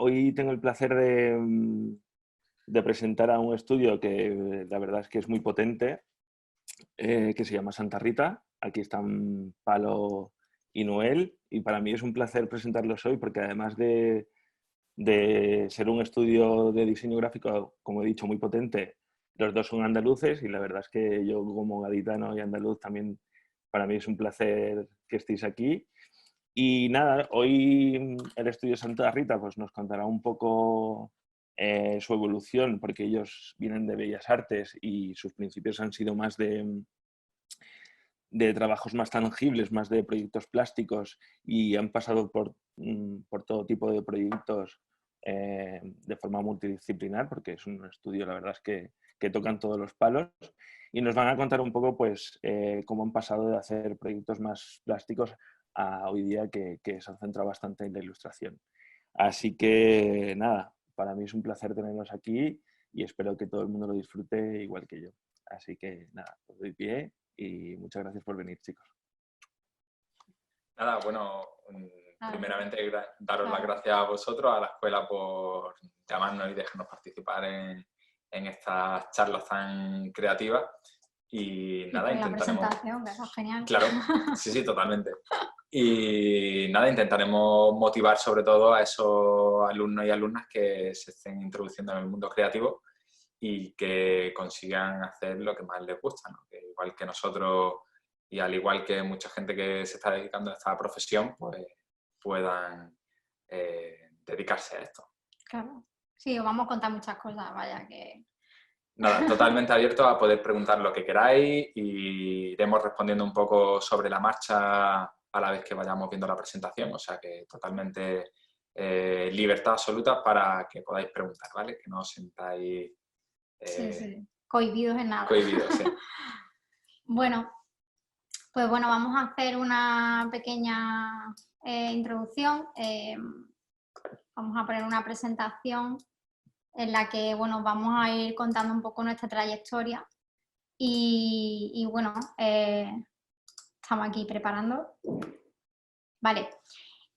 hoy tengo el placer de presentar a un estudio que la verdad es que es muy potente, que se llama Santa Rita. Aquí están Palo y Noel, y para mí es un placer presentarlos hoy porque además de ser un estudio de diseño gráfico, como he dicho, muy potente, los dos son andaluces y la verdad es que yo como gaditano y andaluz también para mí es un placer que estéis aquí. Y nada, hoy el estudio Santa Rita pues, nos contará un poco su evolución, porque ellos vienen de Bellas Artes y sus principios han sido más de trabajos más tangibles, más de proyectos plásticos, y han pasado por todo tipo de proyectos de forma multidisciplinar, porque es un estudio, la verdad es que tocan todos los palos, y nos van a contar un poco pues, cómo han pasado de hacer proyectos más plásticos a hoy día que se han centrado bastante en la ilustración. Así que nada, para mí es un placer tenerlos aquí y espero que todo el mundo lo disfrute igual que yo. Así que nada, os doy pie y muchas gracias por venir, chicos. Nada, bueno, primeramente daros las gracias a vosotros, a la escuela, por llamarnos y dejarnos participar en estas charlas tan creativas. Y nada, intentaremos... La presentación, que es genial. Claro, sí, totalmente. Y nada, intentaremos motivar sobre todo a esos alumnos y alumnas que se estén introduciendo en el mundo creativo y que consigan hacer lo que más les gusta, ¿no? Que igual que nosotros y al igual que mucha gente que se está dedicando a esta profesión, pues puedan dedicarse a esto. Claro. Sí, os vamos a contar muchas cosas, vaya que... Nada, totalmente abierto a poder preguntar lo que queráis y iremos respondiendo un poco sobre la marcha a la vez que vayamos viendo la presentación, o sea que totalmente libertad absoluta para que podáis preguntar, ¿vale? Que no os sintáis... sí, cohibidos en nada. Cohibidos, sí. Bueno, pues bueno, vamos a hacer una pequeña introducción. Vamos a poner una presentación en la que, bueno, vamos a ir contando un poco nuestra trayectoria y bueno, estamos aquí preparando. Vale.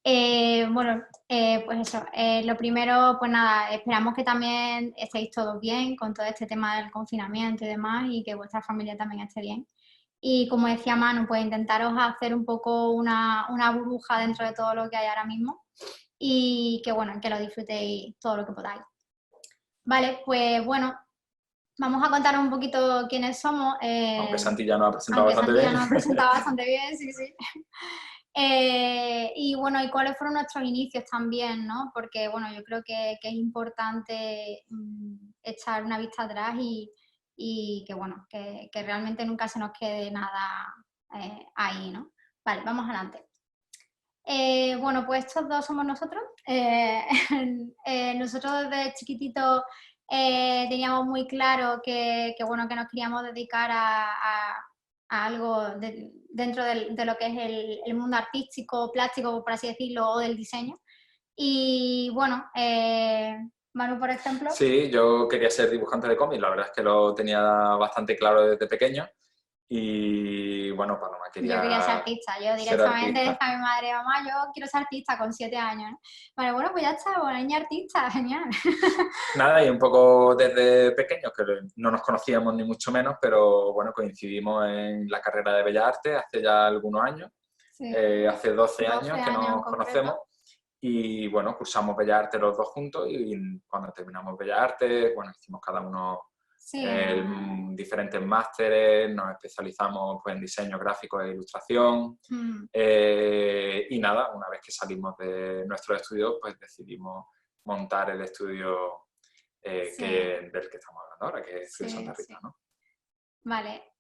Pues eso, lo primero, pues nada, esperamos que también estéis todos bien con todo este tema del confinamiento y demás y que vuestra familia también esté bien. Y como decía Manu, pues intentaros hacer un poco una burbuja dentro de todo lo que hay ahora mismo y que bueno, que lo disfrutéis todo lo que podáis. Vale, pues bueno, vamos a contar un poquito quiénes somos. Aunque Santi ya nos ha presentado bastante bien. Santi ya nos ha presentado bastante bien, sí. Y bueno, y cuáles fueron nuestros inicios también, ¿no? Porque bueno, yo creo que es importante echar una vista atrás y que bueno, que realmente nunca se nos quede nada ahí, ¿no? Vale, vamos adelante. Bueno, pues estos dos somos nosotros. Nosotros desde chiquititos teníamos muy claro que bueno, que nos queríamos dedicar a algo dentro de lo que es el mundo artístico, plástico, por así decirlo, o del diseño. Y bueno, Manu, por ejemplo. Sí, yo quería ser dibujante de cómics, la verdad es que lo tenía bastante claro desde pequeño. Y bueno, Paloma quería... Yo quería ser artista, yo directamente decía a mi madre, mamá, yo quiero ser artista con 7 años. Vale, bueno, pues ya está, buena niña artista, genial. Nada, y un poco desde pequeños, que no nos conocíamos ni mucho menos, pero bueno, coincidimos en la carrera de Bellas Artes hace ya algunos años, sí. Hace 12 años que nos conocemos. Y bueno, cursamos Bellas Artes los dos juntos y cuando terminamos Bellas Artes, bueno, hicimos cada uno diferentes másteres, nos especializamos pues, en diseño gráfico e ilustración. Y nada, una vez que salimos de nuestros estudios, pues decidimos montar el estudio del que estamos hablando ahora, que es Santa Rita, ¿no? Vale.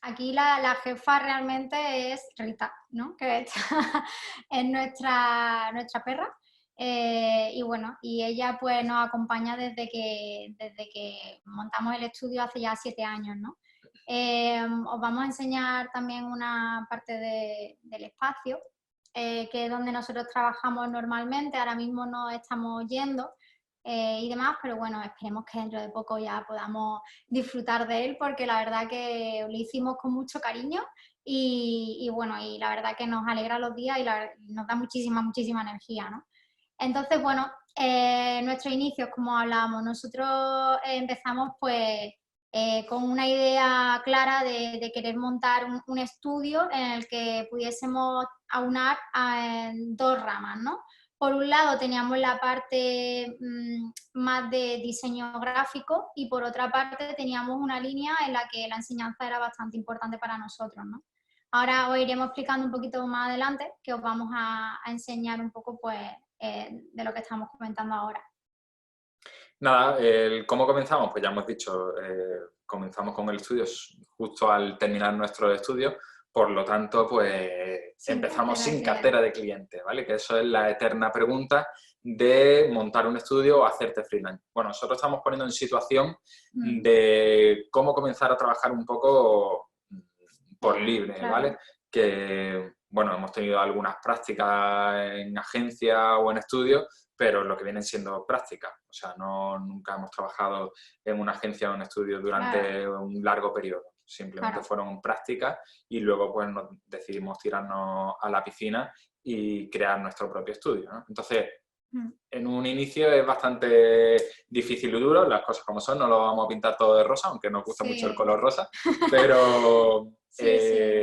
Aquí la jefa realmente es Rita, ¿no? Que es nuestra perra. Y bueno, y ella pues nos acompaña desde que montamos el estudio hace ya 7 años, ¿no? Os vamos a enseñar también una parte del espacio, que es donde nosotros trabajamos normalmente. Ahora mismo no estamos yendo y demás, pero bueno, esperemos que dentro de poco ya podamos disfrutar de él, porque la verdad que lo hicimos con mucho cariño y bueno, y la verdad que nos alegra los días y nos da muchísima energía, ¿no? Entonces, bueno, nuestros inicios, como hablábamos, nosotros empezamos pues con una idea clara de querer montar un estudio en el que pudiésemos aunar dos ramas, ¿no? Por un lado teníamos la parte más de diseño gráfico y por otra parte teníamos una línea en la que la enseñanza era bastante importante para nosotros, ¿no? Ahora os iremos explicando un poquito más adelante, que os vamos a enseñar un poco pues, de lo que estamos comentando ahora. Nada, ¿cómo comenzamos? Pues ya hemos dicho, comenzamos con el estudio justo al terminar nuestro estudio, por lo tanto, pues empezamos sin cartera de cliente, ¿vale? Que eso es la eterna pregunta de montar un estudio o hacerte freelance. Bueno, nosotros estamos poniendo en situación de cómo comenzar a trabajar un poco por libre, claro, ¿vale? Que, bueno, hemos tenido algunas prácticas en agencia o en estudio, pero lo que vienen siendo prácticas. O sea, nunca hemos trabajado en una agencia o en estudio durante un largo periodo. Simplemente fueron prácticas y luego pues decidimos tirarnos a la piscina y crear nuestro propio estudio, ¿no? Entonces, en un inicio es bastante difícil y duro, las cosas como son, no lo vamos a pintar todo de rosa, aunque nos gusta mucho el color rosa, pero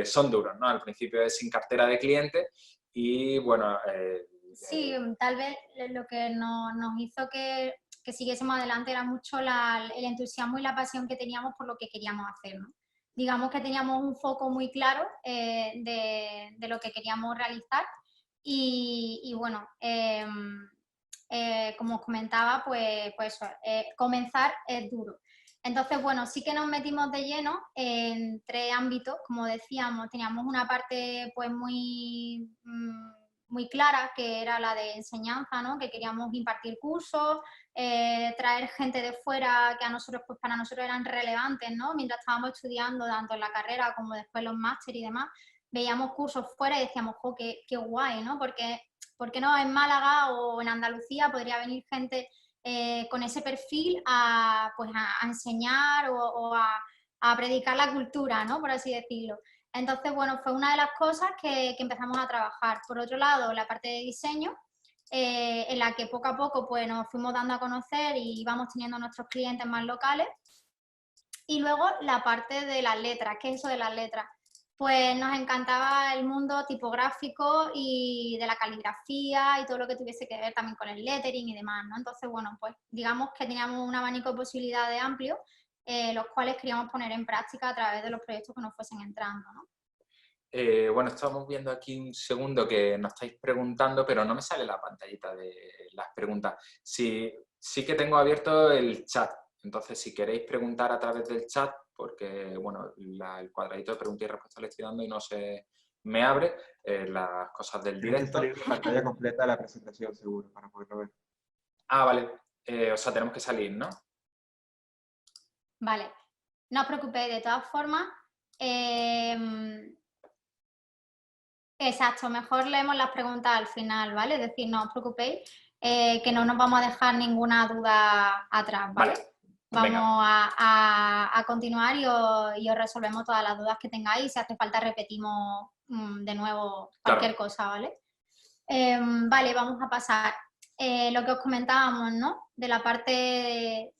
son duros, ¿no? Al principio es sin cartera de cliente y, bueno... sí, tal vez lo que nos hizo que siguiésemos adelante era mucho el entusiasmo y la pasión que teníamos por lo que queríamos hacer, ¿no? Digamos que teníamos un foco muy claro de lo que queríamos realizar y bueno, como os comentaba, pues eso, comenzar es duro. Entonces, bueno, sí que nos metimos de lleno en 3 ámbitos, como decíamos, teníamos una parte pues muy clara, que era la de enseñanza, ¿no? Que queríamos impartir cursos, traer gente de fuera que a nosotros, pues para nosotros eran relevantes, ¿no? Mientras estábamos estudiando, tanto en la carrera como después los máster y demás, veíamos cursos fuera y decíamos, jo, qué guay, ¿no? Porque, ¿por qué no en Málaga o en Andalucía podría venir gente con ese perfil pues a enseñar o a predicar la cultura, ¿no? Por así decirlo. Entonces, bueno, fue una de las cosas que empezamos a trabajar. Por otro lado, la parte de diseño, en la que poco a poco pues, nos fuimos dando a conocer y íbamos teniendo nuestros clientes más locales. Y luego la parte de las letras. ¿Qué es eso de las letras? Pues nos encantaba el mundo tipográfico y de la caligrafía y todo lo que tuviese que ver también con el lettering y demás, ¿no? Entonces, bueno, pues digamos que teníamos un abanico de posibilidades amplio, los cuales queríamos poner en práctica a través de los proyectos que nos fuesen entrando, ¿no? Bueno, estamos viendo aquí un segundo que nos estáis preguntando, pero no me sale la pantallita de las preguntas. Sí que tengo abierto el chat, entonces si queréis preguntar a través del chat, porque bueno, el cuadradito de preguntas y respuestas le estoy dando y no se me abre, las cosas del directo. Salir la pantalla completa de la presentación, seguro, para poderlo ver. Ah, vale. O sea, tenemos que salir, ¿no? Vale. No os preocupéis, de todas formas. Exacto, mejor leemos las preguntas al final, ¿vale? Es decir, no os preocupéis, que no nos vamos a dejar ninguna duda atrás, ¿vale? Vamos a continuar y os resolvemos todas las dudas que tengáis. Si hace falta repetimos de nuevo cualquier cosa, ¿vale? Vale, vamos a pasar. Lo que os comentábamos, ¿no? De la parte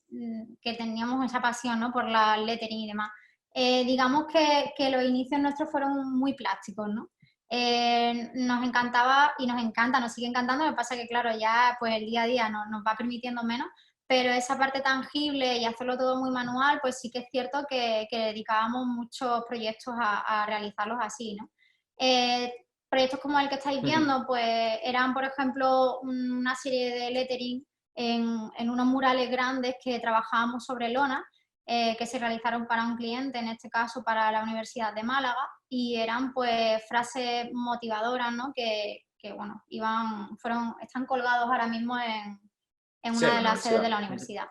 que teníamos esa pasión, ¿no? Por la lettering y demás. Digamos que los inicios nuestros fueron muy plásticos, ¿no? Nos encantaba y nos encanta, nos sigue encantando, lo que pasa que claro, ya pues el día a día nos va permitiendo menos, pero esa parte tangible y hacerlo todo muy manual, pues sí que es cierto que dedicábamos muchos proyectos a realizarlos así, ¿no? Proyectos como el que estáis viendo, pues eran, por ejemplo, una serie de lettering en unos murales grandes que trabajábamos sobre lona, que se realizaron para un cliente, en este caso para la Universidad de Málaga, y eran pues frases motivadoras, ¿no? Que bueno, están colgados ahora mismo en una de las sedes de la universidad.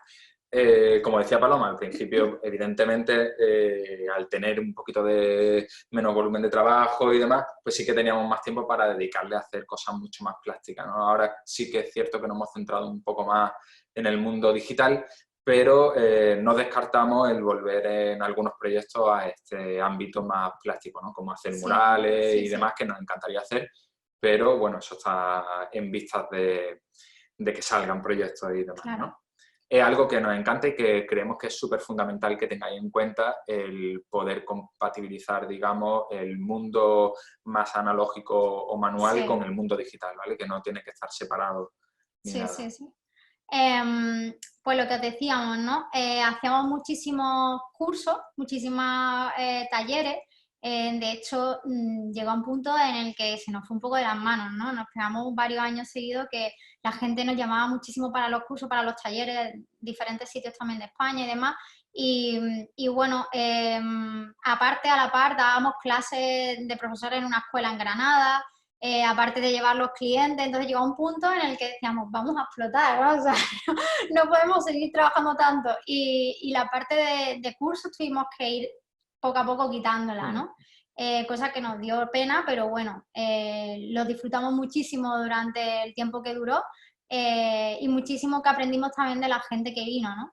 Como decía Paloma, al principio, evidentemente, al tener un poquito de menos volumen de trabajo y demás, pues sí que teníamos más tiempo para dedicarle a hacer cosas mucho más plásticas, ¿no? Ahora sí que es cierto que nos hemos centrado un poco más en el mundo digital, pero no descartamos el volver en algunos proyectos a este ámbito más plástico, ¿no? Como hacer murales y demás, que nos encantaría hacer, pero bueno, eso está en vistas que salgan proyectos y demás, Claro. ¿no? Es algo que nos encanta y que creemos que es súper fundamental que tengáis en cuenta el poder compatibilizar, digamos, el mundo más analógico o manual Sí. con el mundo digital, ¿vale? Que no tiene que estar separado ni Sí, nada. sí, sí. Pues lo que os decíamos, ¿no? Hacemos muchísimos cursos, muchísimos talleres. De hecho, llegó a un punto en el que se nos fue un poco de las manos, ¿no? Nos pegamos varios años seguidos que la gente nos llamaba muchísimo para los cursos, para los talleres, diferentes sitios también de España y demás. Y bueno, aparte, a la par, dábamos clases de profesores en una escuela en Granada. Aparte de llevar los clientes, entonces llegó un punto en el que decíamos, vamos a explotar, ¿no? O sea, no podemos seguir trabajando tanto. Y la parte de cursos tuvimos que ir poco a poco quitándola, ¿no? Cosa que nos dio pena, pero bueno, lo disfrutamos muchísimo durante el tiempo que duró y muchísimo que aprendimos también de la gente que vino, ¿no?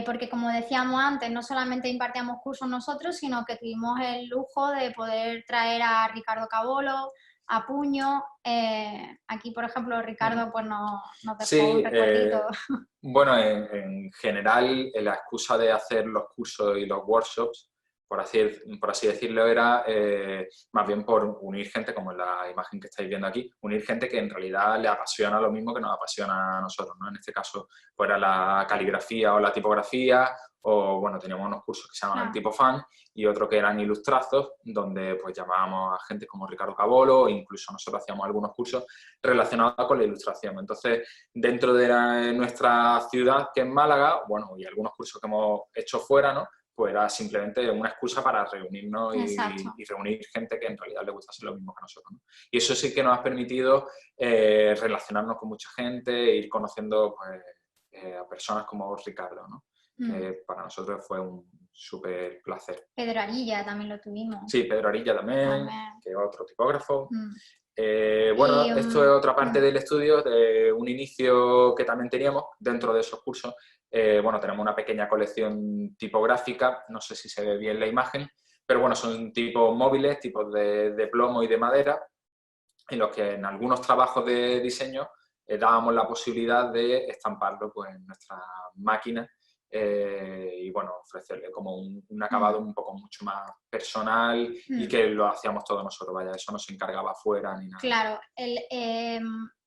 Porque como decíamos antes, no solamente impartíamos cursos nosotros, sino que tuvimos el lujo de poder traer a Ricardo Cabolo, a Puño. Aquí, por ejemplo, Ricardo pues nos dejó un recuerdito. Bueno, en general, la excusa de hacer los cursos y los workshops, por así decirlo, era más bien por unir gente, como en la imagen que estáis viendo aquí, unir gente que en realidad le apasiona lo mismo que nos apasiona a nosotros, ¿no? En este caso, pues era la caligrafía o la tipografía, o bueno, teníamos unos cursos que se llamaban Tipofan y otro que eran ilustrazos, donde pues llamábamos a gente como Ricardo Cabolo, e incluso nosotros hacíamos algunos cursos relacionados con la ilustración. Entonces, dentro de nuestra ciudad, que es Málaga, bueno, y algunos cursos que hemos hecho fuera, ¿no? Pues era simplemente una excusa para reunirnos y reunir gente que en realidad le gustase lo mismo que a nosotros, ¿no? Y eso sí que nos ha permitido relacionarnos con mucha gente, ir conociendo pues, a personas como Ricardo, ¿no? Que para nosotros fue un súper placer. Pedro Arilla también lo tuvimos. Sí, Pedro Arilla también. Que es otro tipógrafo. Bueno, esto es otra parte del estudio, de un inicio que también teníamos dentro de esos cursos. Bueno, tenemos una pequeña colección tipográfica, no sé si se ve bien la imagen, pero bueno, son tipos móviles, tipos de plomo y de madera, en los que en algunos trabajos de diseño dábamos la posibilidad de estamparlo pues, en nuestra máquina y bueno, ofrecerle como un acabado un poco mucho más personal y que lo hacíamos todos nosotros, vaya, eso no se encargaba afuera ni nada. Claro,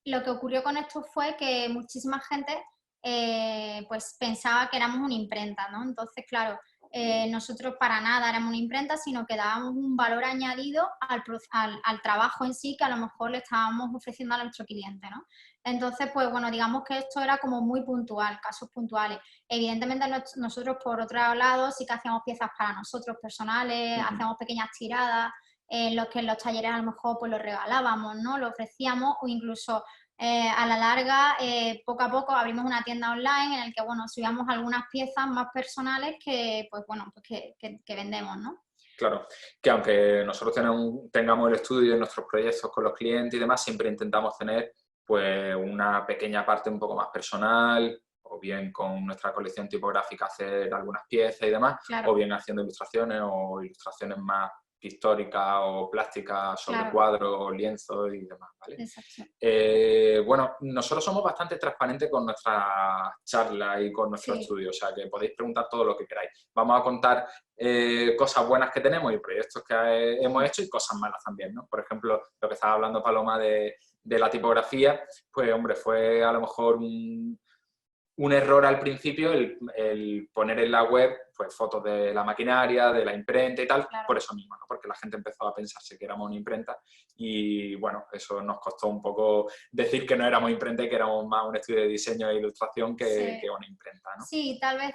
lo que ocurrió con esto fue que muchísima gente pues pensaba que éramos una imprenta, ¿no? Entonces, claro, nosotros para nada éramos una imprenta, sino que dábamos un valor añadido al trabajo en sí que a lo mejor le estábamos ofreciendo a nuestro cliente, ¿no? Entonces, pues bueno, digamos que esto era como muy puntual, casos puntuales. Evidentemente nosotros por otro lado sí que hacíamos piezas para nosotros personales, hacíamos pequeñas tiradas, en los que en los talleres a lo mejor pues lo regalábamos, ¿no? Lo ofrecíamos o incluso a la larga, poco a poco abrimos una tienda online en el que, bueno, subíamos algunas piezas más personales que, pues bueno, pues que vendemos, ¿no? Claro, que aunque nosotros tengamos el estudio en nuestros proyectos con los clientes y demás, siempre intentamos tener pues una pequeña parte un poco más personal, o bien con nuestra colección tipográfica hacer algunas piezas y demás, o bien haciendo ilustraciones o ilustraciones más pictóricas o plásticas sobre cuadros o lienzos y demás, ¿vale? Exacto. Bueno, nosotros somos bastante transparentes con nuestras charlas y con nuestro estudio, o sea que podéis preguntar todo lo que queráis. Vamos a contar cosas buenas que tenemos y proyectos que hemos hecho y cosas malas también, ¿no? Por ejemplo, lo que estaba hablando Paloma de la tipografía, pues hombre, fue a lo mejor un error al principio el poner en la web pues fotos de la maquinaria, de la imprenta y tal, por eso mismo, ¿no? Porque la gente empezó a pensarse que éramos una imprenta y bueno, eso nos costó un poco decir que no éramos imprenta y que éramos más un estudio de diseño e ilustración que una imprenta, ¿no? Sí, tal vez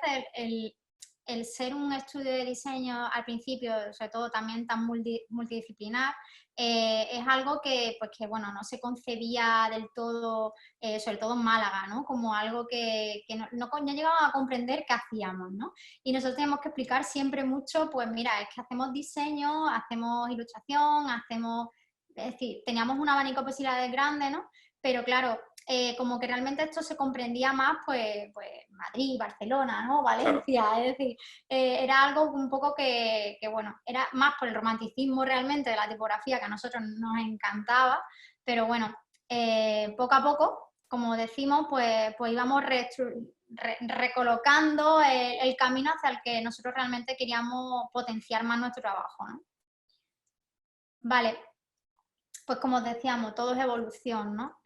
el ser un estudio de diseño al principio, sobre todo también tan multidisciplinar, es algo que, pues que, bueno, no se concebía del todo, sobre todo en Málaga, ¿no? Como algo que no llegábamos a comprender qué hacíamos, ¿no? Y nosotros tenemos que explicar siempre mucho, pues mira, es que hacemos diseño, hacemos ilustración, es decir, teníamos un abanico de posibilidades grande, ¿no? Pero claro, como que realmente esto se comprendía más, pues Madrid, Barcelona, ¿no? Valencia, es decir, era algo un poco que, bueno, era más por el romanticismo realmente de la tipografía que a nosotros nos encantaba, pero bueno, poco a poco como decimos, pues íbamos recolocando el camino hacia el que nosotros realmente queríamos potenciar más nuestro trabajo, ¿no? Vale, pues como os decíamos, todo es evolución, ¿no?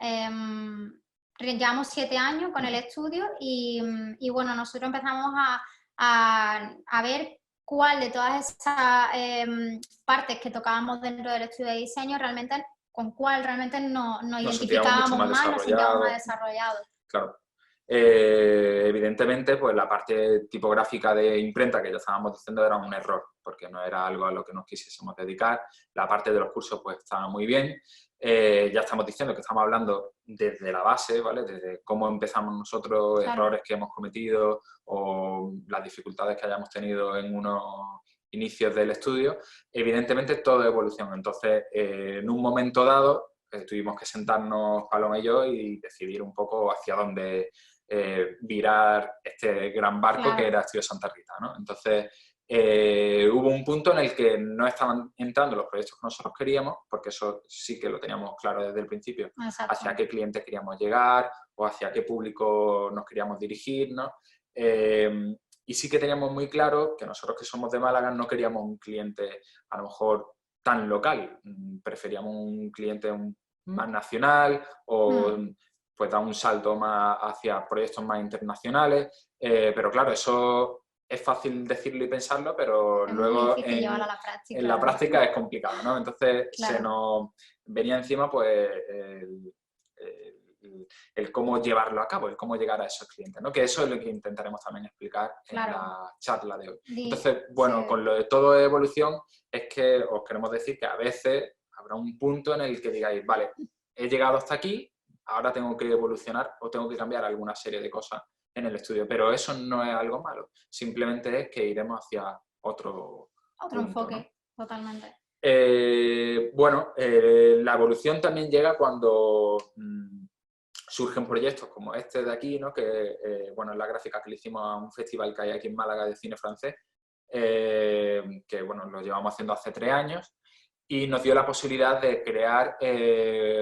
Llevamos 7 años con el estudio y bueno, nosotros empezamos a ver cuál de todas esas partes que tocábamos dentro del estudio de diseño realmente, con cuál realmente nos identificábamos más, nos sentíamos más desarrollados. Claro. Evidentemente, pues la parte tipográfica de imprenta que ya estábamos diciendo era un error, porque no era algo a lo que nos quisiésemos dedicar. La parte de los cursos pues estaba muy bien. Ya estamos diciendo que estamos hablando desde la base, ¿vale? Desde cómo empezamos nosotros, Claro. errores que hemos cometido o las dificultades que hayamos tenido en unos inicios del estudio. Evidentemente todo es evolución. Entonces, en un momento dado, tuvimos que sentarnos Paloma y yo y decidir un poco hacia dónde virar este gran barco, claro, que era Estudio Santa Rita, ¿no? Entonces, hubo un punto en el que no estaban entrando los proyectos que nosotros queríamos, porque eso sí que lo teníamos claro desde el principio, exacto, hacia qué clientes queríamos llegar o hacia qué público nos queríamos dirigir, ¿no? Y sí que teníamos muy claro que nosotros que somos de Málaga no queríamos un cliente a lo mejor tan local, preferíamos un cliente más nacional o pues dar un salto más hacia proyectos más internacionales, pero claro, eso es fácil decirlo y pensarlo, pero es luego en la práctica es complicado, ¿no? Entonces claro, se nos venía encima pues el cómo llevarlo a cabo, el cómo llegar a esos clientes, ¿no? Que eso es lo que intentaremos también explicar, claro, en la charla de hoy. Entonces, bueno, sí, con lo de todo evolución es que os queremos decir que a veces habrá un punto en el que digáis, vale, he llegado hasta aquí, ahora tengo que evolucionar o tengo que cambiar alguna serie de cosas en el estudio, pero eso no es algo malo, simplemente es que iremos hacia otro punto, enfoque, ¿no? Totalmente. Bueno, la evolución también llega cuando surgen proyectos como este de aquí, ¿no? Que bueno, es la gráfica que le hicimos a un festival que hay aquí en Málaga de cine francés, que bueno, lo llevamos haciendo hace 3 años, y nos dio la posibilidad de crear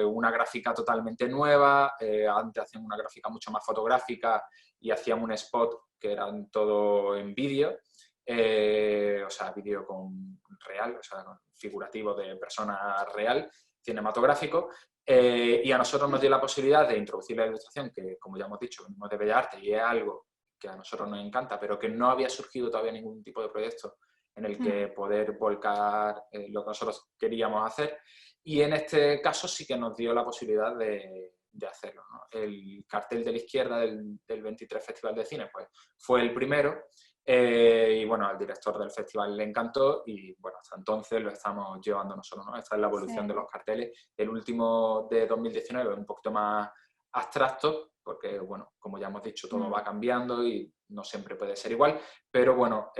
una gráfica totalmente nueva. Antes hacíamos una gráfica mucho más fotográfica y hacíamos un spot que era todo en vídeo, o sea, vídeo con real, o sea, figurativo de persona real, cinematográfico, y a nosotros nos dio la posibilidad de introducir la ilustración, que como ya hemos dicho, venimos de Bellas Artes y es algo que a nosotros nos encanta, pero que no había surgido todavía ningún tipo de proyecto en el que poder volcar lo que nosotros queríamos hacer, y en este caso sí que nos dio la posibilidad de hacerlo, ¿no? El cartel de la izquierda del 23 Festival de Cine pues, fue el primero, y bueno, al director del festival le encantó y bueno, hasta entonces lo estamos llevando nosotros, ¿no? Esta es la evolución de los carteles. El último de 2019 es un poquito más abstracto, porque bueno, como ya hemos dicho, todo va cambiando y no siempre puede ser igual, pero bueno,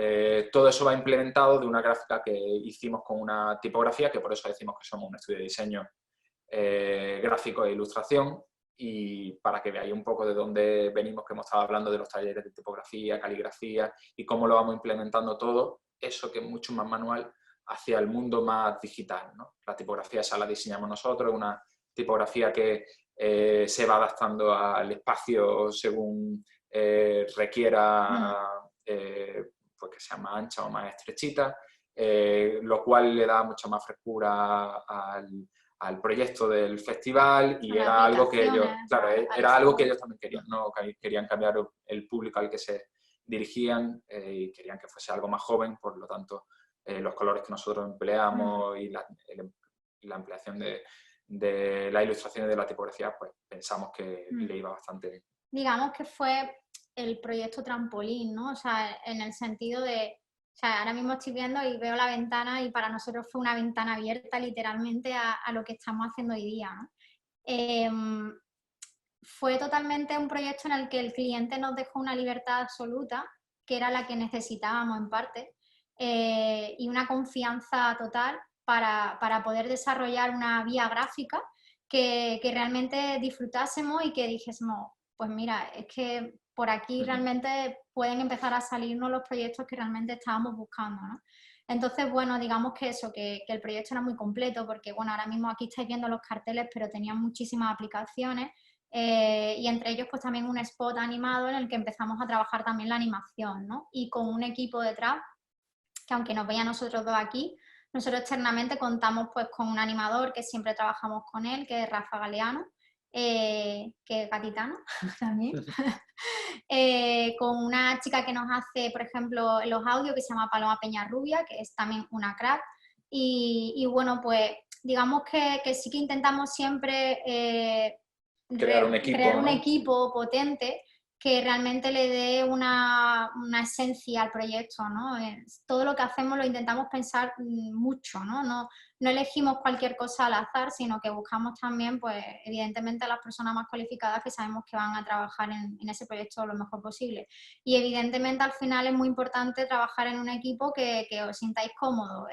todo eso va implementado de una gráfica que hicimos con una tipografía, que por eso decimos que somos un estudio de diseño gráfico e ilustración, y para que veáis un poco de dónde venimos, que hemos estado hablando de los talleres de tipografía, caligrafía y cómo lo vamos implementando todo, eso que es mucho más manual, hacia el mundo más digital, ¿no? La tipografía esa la diseñamos nosotros, una tipografía que se va adaptando al espacio según requiera pues que sea más ancha o más estrechita, lo cual le da mucha más frescura al proyecto del festival, y era algo que ellos, claro, era algo que ellos también querían, ¿no? Querían cambiar el público al que se dirigían y querían que fuese algo más joven, por lo tanto los colores que nosotros empleamos y la empleación de la ilustración y de la tipografía, pues pensamos que le iba bastante bien. Digamos que fue el proyecto trampolín, ¿no? O sea, en el sentido de, o sea, ahora mismo estoy viendo y veo la ventana y para nosotros fue una ventana abierta literalmente a lo que estamos haciendo hoy día, ¿no? Fue totalmente un proyecto en el que el cliente nos dejó una libertad absoluta, que era la que necesitábamos en parte, y una confianza total para poder desarrollar una vía gráfica que realmente disfrutásemos y que dijésemos, pues mira, es que por aquí realmente pueden empezar a salirnos los proyectos que realmente estábamos buscando, ¿no? Entonces, bueno, digamos que eso, que el proyecto era muy completo porque, bueno, ahora mismo aquí estáis viendo los carteles, pero tenían muchísimas aplicaciones y entre ellos pues también un spot animado en el que empezamos a trabajar también la animación, ¿no? Y con un equipo detrás, que aunque nos vean nosotros dos aquí, nosotros externamente contamos pues con un animador que siempre trabajamos con él, que es Rafa Galeano, que es gaditano también, con una chica que nos hace, por ejemplo, los audios, que se llama Paloma Peñarrubia, que es también una crack, y bueno, pues digamos que sí que intentamos siempre crear un equipo, crear un ¿no? equipo potente que realmente le dé una esencia al proyecto, ¿no? Todo lo que hacemos lo intentamos pensar mucho, ¿no? No elegimos cualquier cosa al azar, sino que buscamos también, pues, evidentemente a las personas más cualificadas que sabemos que van a trabajar en ese proyecto lo mejor posible. Y evidentemente al final es muy importante trabajar en un equipo que os sintáis cómodos.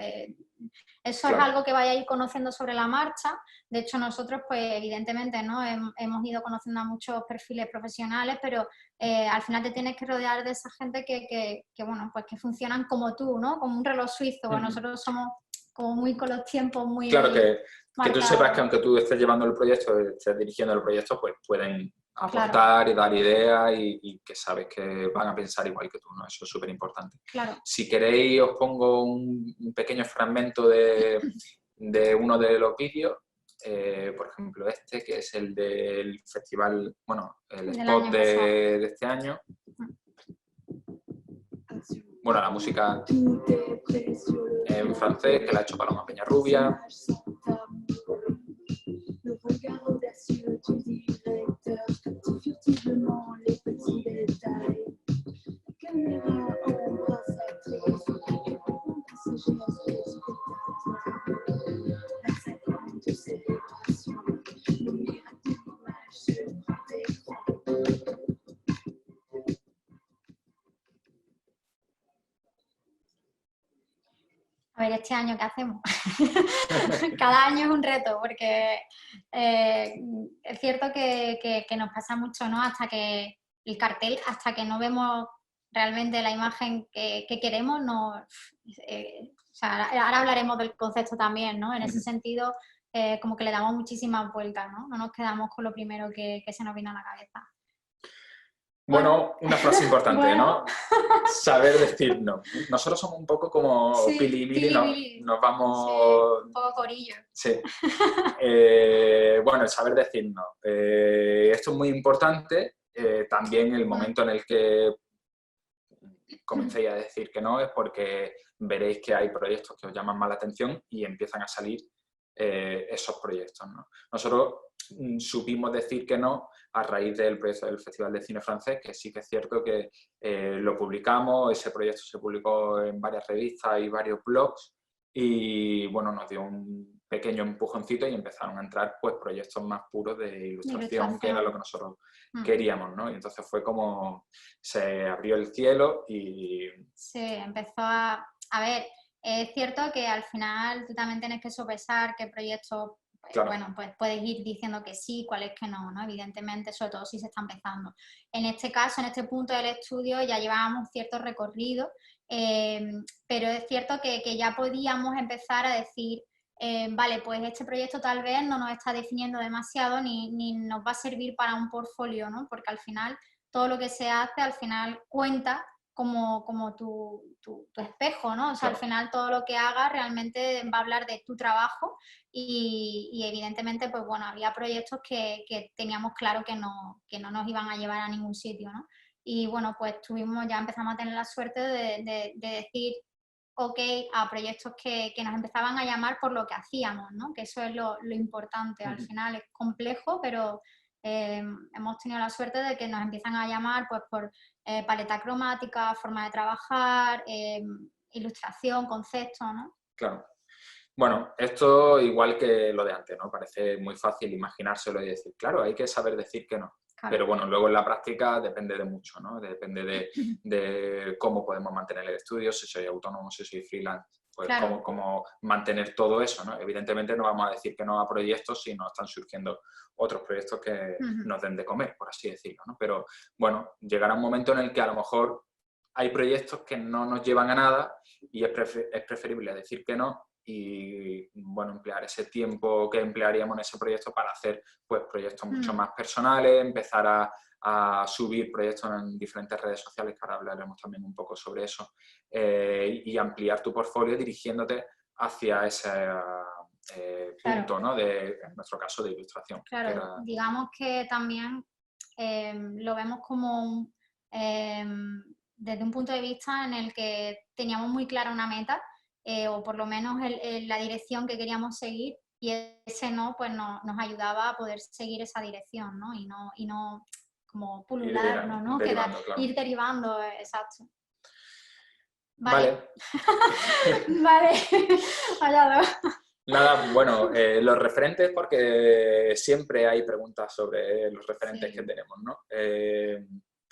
Eso Claro. es algo que vais a ir conociendo sobre la marcha. De hecho, nosotros, pues evidentemente, ¿no? Hemos ido conociendo a muchos perfiles profesionales, pero al final te tienes que rodear de esa gente bueno, pues que funcionan como tú, ¿no? Como un reloj suizo. Pues nosotros somos como muy con los tiempos muy Claro, que tú sepas que marcados. aunque tú estés llevando el proyecto, estés dirigiendo el proyecto, pues pueden aportar Claro. y dar ideas y que sabes que van a pensar igual que tú, ¿no? Eso es súper importante. Claro. Si queréis, os pongo un pequeño fragmento de uno de los vídeos, por ejemplo este, que es el del festival, bueno, el spot de este año. Bueno, la música en francés, que la ha hecho Paloma Peñarrubia. A ver, este año, ¿qué hacemos? Cada año es un reto, porque es cierto que nos pasa mucho, ¿no? Hasta que el cartel, hasta que no vemos realmente la imagen que queremos, no... o sea, ahora hablaremos del concepto también, ¿no? En ese sentido, como que le damos muchísimas vueltas, ¿no? No nos quedamos con lo primero que se nos viene a la cabeza. Bueno, una frase importante, bueno. ¿no? Saber decir no. Nosotros somos un poco como Sí, Pili y Billy, nos vamos... Sí, un poco corillo. Sí. Bueno, el saber decir no. Esto es muy importante. También el momento en el que comencéis a decir que no es porque veréis que hay proyectos que os llaman más la atención y empiezan a salir esos proyectos, ¿no? Nosotros supimos decir que no a raíz del proyecto del Festival de Cine Francés, que sí que es cierto que lo publicamos, ese proyecto se publicó en varias revistas y varios blogs y bueno, nos dio un pequeño empujoncito y empezaron a entrar pues proyectos más puros de ilustración, que era lo que nosotros queríamos, ¿no? Y entonces fue como se abrió el cielo y... Sí, empezó a ver, es cierto que al final tú también tienes que sopesar qué proyectos, Claro. bueno, pues puedes ir diciendo que sí, cuáles que no, ¿no? Evidentemente, sobre todo si se está empezando. En este caso, en este punto del estudio ya llevábamos cierto recorrido, pero es cierto que ya podíamos empezar a decir, vale, pues este proyecto tal vez no nos está definiendo demasiado ni nos va a servir para un portfolio, ¿no? Porque al final todo lo que se hace al final cuenta como tu espejo, ¿no? O sea, Claro. al final todo lo que hagas realmente va a hablar de tu trabajo y evidentemente, pues bueno, había proyectos que teníamos claro que no nos iban a llevar a ningún sitio, ¿no? Y bueno, pues ya empezamos a tener la suerte de decir ok a proyectos que nos empezaban a llamar por lo que hacíamos, ¿no? Que eso es lo importante. Al final es complejo, pero hemos tenido la suerte de que nos empiezan a llamar pues por paleta cromática, forma de trabajar, ilustración, concepto, ¿no? Claro. Bueno, esto igual que lo de antes, ¿no? Parece muy fácil imaginárselo y decir, claro, hay que saber decir que no. Claro. Pero bueno, luego en la práctica depende de mucho, ¿no? Depende de cómo podemos mantener el estudio, si soy autónomo, si soy freelance, pues claro. cómo mantener todo eso, ¿no? Evidentemente no vamos a decir que no a proyectos si no están surgiendo otros proyectos que nos den de comer, por así decirlo, ¿no? Pero bueno, llegará un momento en el que a lo mejor hay proyectos que no nos llevan a nada y es preferible decir que no y bueno, emplear ese tiempo que emplearíamos en ese proyecto para hacer pues proyectos mucho más personales, empezar a subir proyectos en diferentes redes sociales, que ahora hablaremos también un poco sobre eso, y ampliar tu portfolio dirigiéndote hacia ese punto, ¿no? En nuestro caso, de ilustración. Claro, digamos que también lo vemos como desde un punto de vista en el que teníamos muy clara una meta, o por lo menos la dirección que queríamos seguir, y ese no, pues nos ayudaba a poder seguir esa dirección, ¿no? Y no como pulularnos, ¿no? Derivando, claro. Ir derivando, exacto. Vale. Vale, fallado. Nada, bueno, los referentes, porque siempre hay preguntas sobre los referentes que tenemos, ¿no?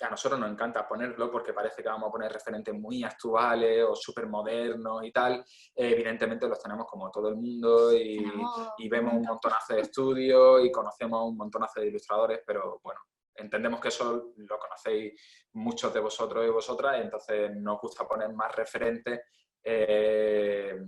A nosotros nos encanta ponerlo porque parece que vamos a poner referentes muy actuales o súper modernos y tal. Evidentemente los tenemos como todo el mundo y vemos un montonazo de estudios y conocemos un montonazo de ilustradores, pero bueno, entendemos que eso lo conocéis muchos de vosotros y vosotras, y entonces nos gusta poner más referentes que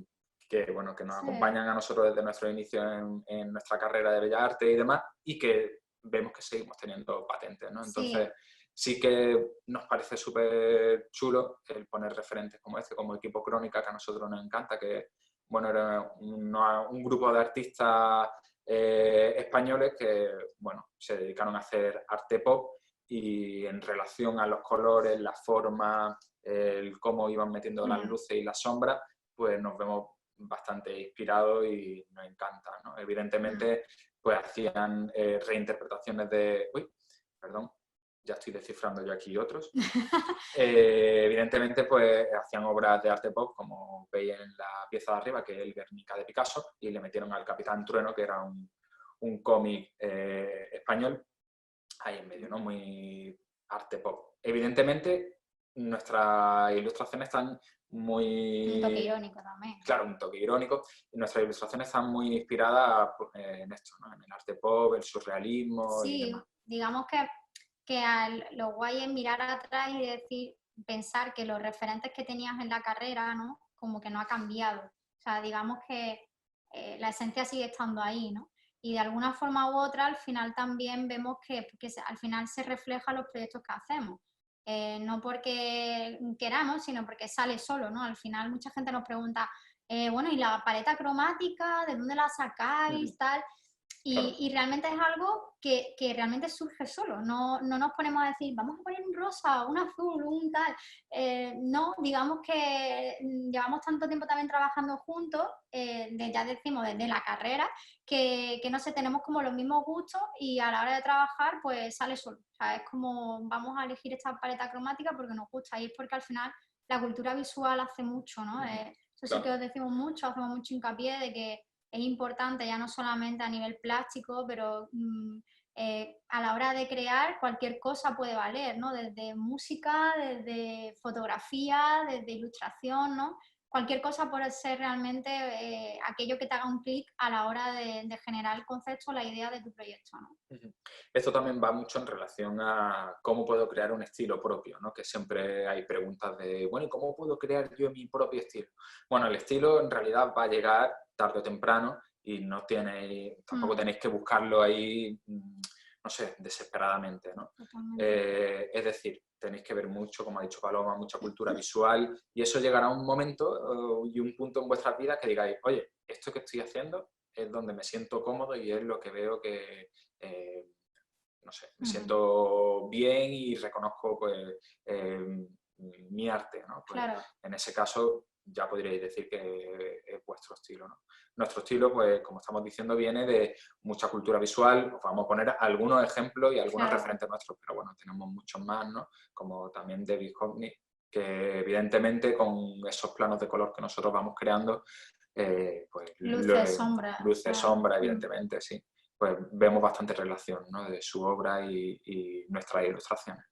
nos acompañan a nosotros desde nuestro inicio en nuestra carrera de Bellas Artes y demás, y que vemos que seguimos teniendo patentes, ¿no? Entonces sí que nos parece súper chulo el poner referentes como este, como Equipo Crónica, que a nosotros nos encanta, que bueno, era un grupo de artistas españoles que bueno, se dedicaron a hacer arte pop, y en relación a los colores, la forma, el cómo iban metiendo las luces y las sombras, pues nos vemos bastante inspirados y nos encanta, ¿no? Evidentemente, pues hacían reinterpretaciones de... Uy, perdón, ya estoy descifrando yo aquí otros. Evidentemente, pues hacían obras de arte pop, como veis en la pieza de arriba, que es el Guernica de Picasso, y le metieron al Capitán Trueno, que era un cómic español, ahí en medio, ¿no? Muy arte pop. Evidentemente, nuestras ilustraciones están muy... Un toque irónico también. Claro, un toque irónico. Y nuestras ilustraciones están muy inspiradas en esto, ¿no? En el arte pop, el surrealismo y demás. Digamos que lo guay es mirar atrás y decir, pensar que los referentes que tenías en la carrera, ¿no? Como que no ha cambiado. O sea, digamos que la esencia sigue estando ahí, ¿no? Y de alguna forma u otra, al final también vemos que al final se refleja en los proyectos que hacemos. No porque queramos, sino porque sale solo, ¿no? Al final mucha gente nos pregunta, bueno, ¿y la paleta cromática? ¿De dónde la sacáis? Tal. Y realmente es algo que realmente surge solo, no nos ponemos a decir, vamos a poner un rosa, un azul, un tal. No, digamos que llevamos tanto tiempo también trabajando juntos, ya decimos desde la carrera, que no sé, tenemos como los mismos gustos y a la hora de trabajar pues sale solo. O sea, es como vamos a elegir esta paleta cromática porque nos gusta, y es porque al final la cultura visual hace mucho, ¿no? Eso sí que os decimos mucho, hacemos mucho hincapié de que es importante ya no solamente a nivel plástico, pero a la hora de crear cualquier cosa puede valer, ¿no? Desde música, desde fotografía, desde ilustración, ¿no? Cualquier cosa puede ser realmente aquello que te haga un clic a la hora de generar el concepto o la idea de tu proyecto, ¿no? Esto también va mucho en relación a cómo puedo crear un estilo propio, ¿no? Que siempre hay preguntas de, bueno, ¿y cómo puedo crear yo mi propio estilo? Bueno, el estilo en realidad va a llegar tarde o temprano y no tampoco tenéis que buscarlo ahí, no sé, desesperadamente, ¿no? Es decir, tenéis que ver mucho, como ha dicho Paloma, mucha cultura visual, y eso llegará a un momento y un punto en vuestras vidas que digáis, oye, esto que estoy haciendo es donde me siento cómodo y es lo que veo que, no sé, me siento bien y reconozco pues, mi arte, ¿no? Pues, claro. En ese caso ya podríais decir que es vuestro estilo, ¿no? Nuestro estilo, pues como estamos diciendo, viene de mucha cultura visual. Os vamos a poner algunos ejemplos y algunos referentes nuestros, pero bueno, tenemos muchos más, ¿no? Como también David Hockney, que evidentemente con esos planos de color que nosotros vamos creando, pues luces, sombra, evidentemente, sí. Pues vemos bastante relación, ¿no? De su obra y nuestras ilustraciones.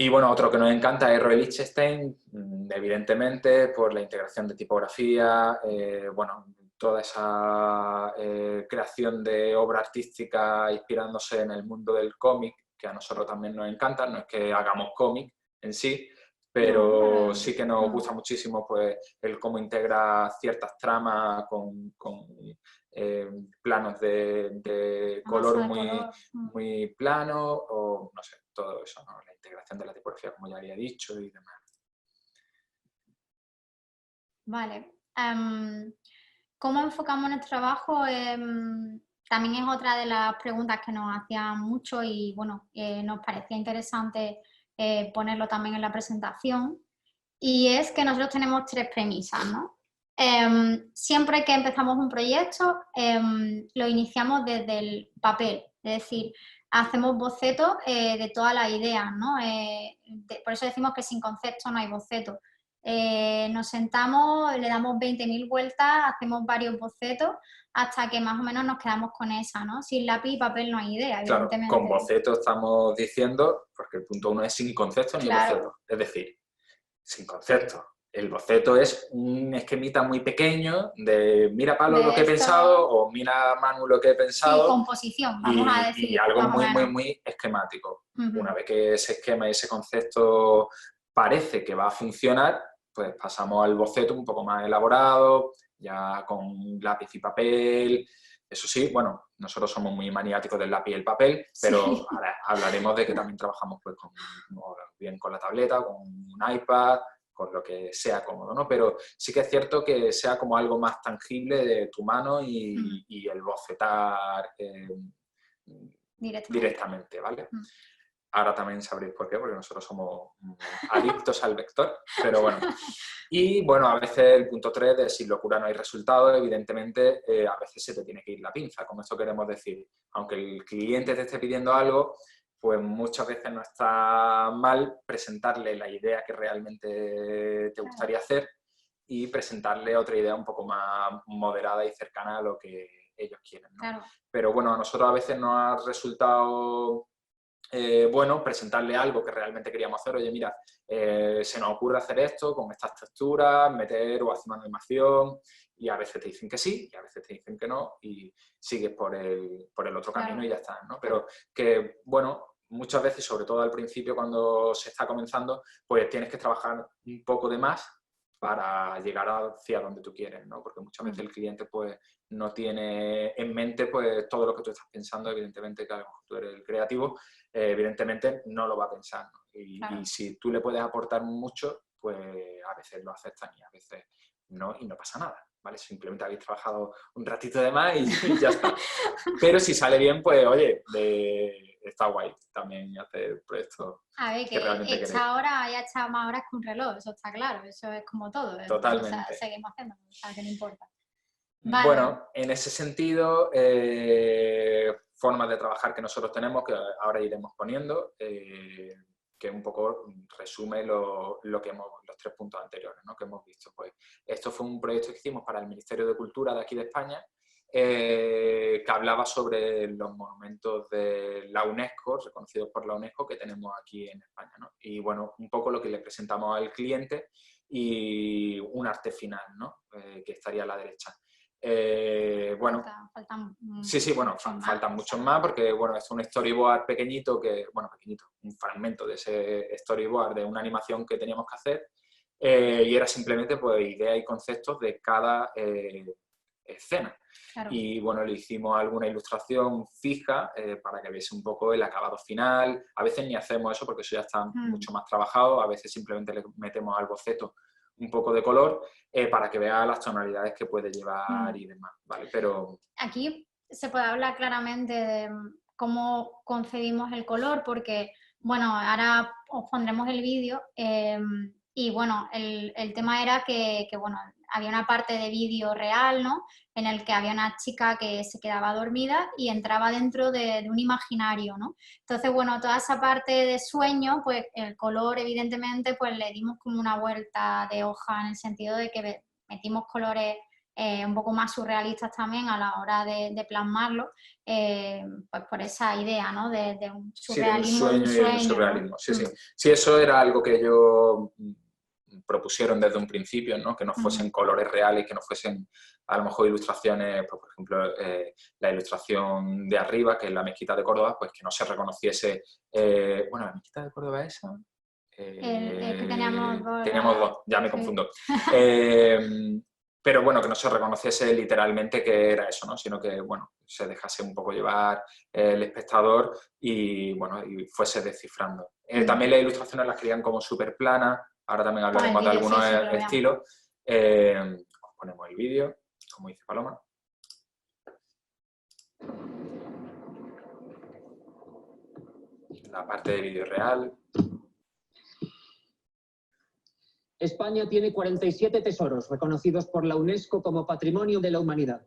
Y bueno, otro que nos encanta es Roy Lichtenstein, evidentemente por la integración de tipografía, bueno, toda esa creación de obra artística inspirándose en el mundo del cómic, que a nosotros también nos encanta. No es que hagamos cómic en sí, pero sí que nos gusta muchísimo pues el cómo integra ciertas tramas con planos de color muy plano, o no sé, todo eso, ¿no? La integración de la tipografía, como ya había dicho, y demás. Vale. ¿Cómo enfocamos nuestro trabajo? También es otra de las preguntas que nos hacían mucho y bueno, nos parecía interesante ponerlo también en la presentación. Y es que nosotros tenemos 3 premisas, ¿no? Siempre que empezamos un proyecto, lo iniciamos desde el papel, es decir, hacemos bocetos de todas las ideas, ¿no? Por eso decimos que sin concepto no hay boceto. Nos sentamos, le damos 20.000 vueltas, hacemos varios bocetos hasta que más o menos nos quedamos con esa, ¿no? Sin lápiz y papel no hay idea, evidentemente. Claro, con boceto estamos diciendo, porque el punto 1 es sin concepto ni boceto, es decir, sin concepto. El boceto es un esquemita muy pequeño de mira Pablo lo que he pensado, o mira Manu lo que he pensado. Sí, composición, vamos a decir. Y algo muy esquemático. Una vez que ese esquema y ese concepto parece que va a funcionar, pues pasamos al boceto un poco más elaborado, ya con lápiz y papel. Eso sí, bueno, nosotros somos muy maniáticos del lápiz y el papel, pero sí, ahora hablaremos de que también trabajamos pues bien con la tableta, con un iPad, con lo que sea cómodo, ¿no? Pero sí que es cierto que sea como algo más tangible de tu mano y el bocetar directamente, ¿vale? Ahora también sabréis por qué, porque nosotros somos adictos al vector, pero bueno. Y bueno, a veces el punto 3 de sin locura no hay resultado, evidentemente a veces se te tiene que ir la pinza. Con esto queremos decir, aunque el cliente te esté pidiendo algo, pues muchas veces no está mal presentarle la idea que realmente te gustaría hacer y presentarle otra idea un poco más moderada y cercana a lo que ellos quieren, ¿no? Claro. Pero bueno, a nosotros a veces nos ha resultado bueno presentarle algo que realmente queríamos hacer. Oye, mira, se nos ocurre hacer esto con estas texturas, meter o hacer una animación, y a veces te dicen que sí y a veces te dicen que no y sigues por el otro camino, claro, y ya está, ¿no? Pero que, bueno, muchas veces, sobre todo al principio cuando se está comenzando, pues tienes que trabajar un poco de más para llegar hacia donde tú quieres, ¿no? Porque muchas veces el cliente pues no tiene en mente pues todo lo que tú estás pensando. Evidentemente, que a lo mejor tú eres el creativo, evidentemente no lo va a pensar, ¿no? Claro. Y si tú le puedes aportar mucho, pues a veces lo aceptan y a veces no, y no pasa nada, ¿vale? Simplemente habéis trabajado un ratito de más y ya está. Pero si sale bien, pues oye, está guay también hacer proyectos. A ver, que esta hora haya echado más horas que un reloj, eso está claro, eso es como todo. Totalmente. O sea, seguimos haciendo, o sea, que no importa. Vale. Bueno, en ese sentido, formas de trabajar que nosotros tenemos, que ahora iremos poniendo, que un poco resume lo que los 3 puntos anteriores, ¿no?, que hemos visto. Pues esto fue un proyecto que hicimos para el Ministerio de Cultura de aquí de España, que hablaba sobre los monumentos de la UNESCO, reconocidos por la UNESCO, que tenemos aquí en España, ¿no? Y bueno, un poco lo que le presentamos al cliente y un arte final, ¿no? Que estaría a la derecha. Bueno, faltan muchos más, porque bueno, es un storyboard pequeñito, un fragmento de ese storyboard de una animación que teníamos que hacer, y era simplemente pues ideas y conceptos de cada escena. Claro. Y bueno, le hicimos alguna ilustración fija para que viese un poco el acabado final. A veces ni hacemos eso porque eso ya está mucho más trabajado, a veces simplemente le metemos al boceto un poco de color para que vea las tonalidades que puede llevar y demás, ¿vale? Pero aquí se puede hablar claramente de cómo concebimos el color, porque, bueno, ahora os pondremos el vídeo y, bueno, el tema era que, bueno, había una parte de vídeo real, ¿no?, en el que había una chica que se quedaba dormida y entraba dentro de un imaginario, ¿no? Entonces, bueno, toda esa parte de sueño, pues el color, evidentemente, pues le dimos como una vuelta de hoja, en el sentido de que metimos colores un poco más surrealistas también a la hora de plasmarlo, pues por esa idea, ¿no?, de un surrealismo. Sí, de un sueño y un surrealismo, ¿no? Sí. Sí, eso era algo que ellos propusieron desde un principio, ¿no?, que no fuesen colores reales, que no fuesen a lo mejor ilustraciones, pues, por ejemplo, la ilustración de arriba, que es la mezquita de Córdoba, pues que no se reconociese, bueno, la mezquita de Córdoba esa, que teníamos dos. Teníamos dos, ya me confundo. Pero bueno, que no se reconociese literalmente que era eso, ¿no? Sino que, bueno, se dejase un poco llevar el espectador y, bueno, y fuese descifrando. También las ilustraciones las querían como súper planas, ahora también hablaremos de algunos estilos. Ponemos el vídeo, como dice Paloma. La parte de vídeo real. España tiene 47 tesoros reconocidos por la UNESCO como Patrimonio de la Humanidad.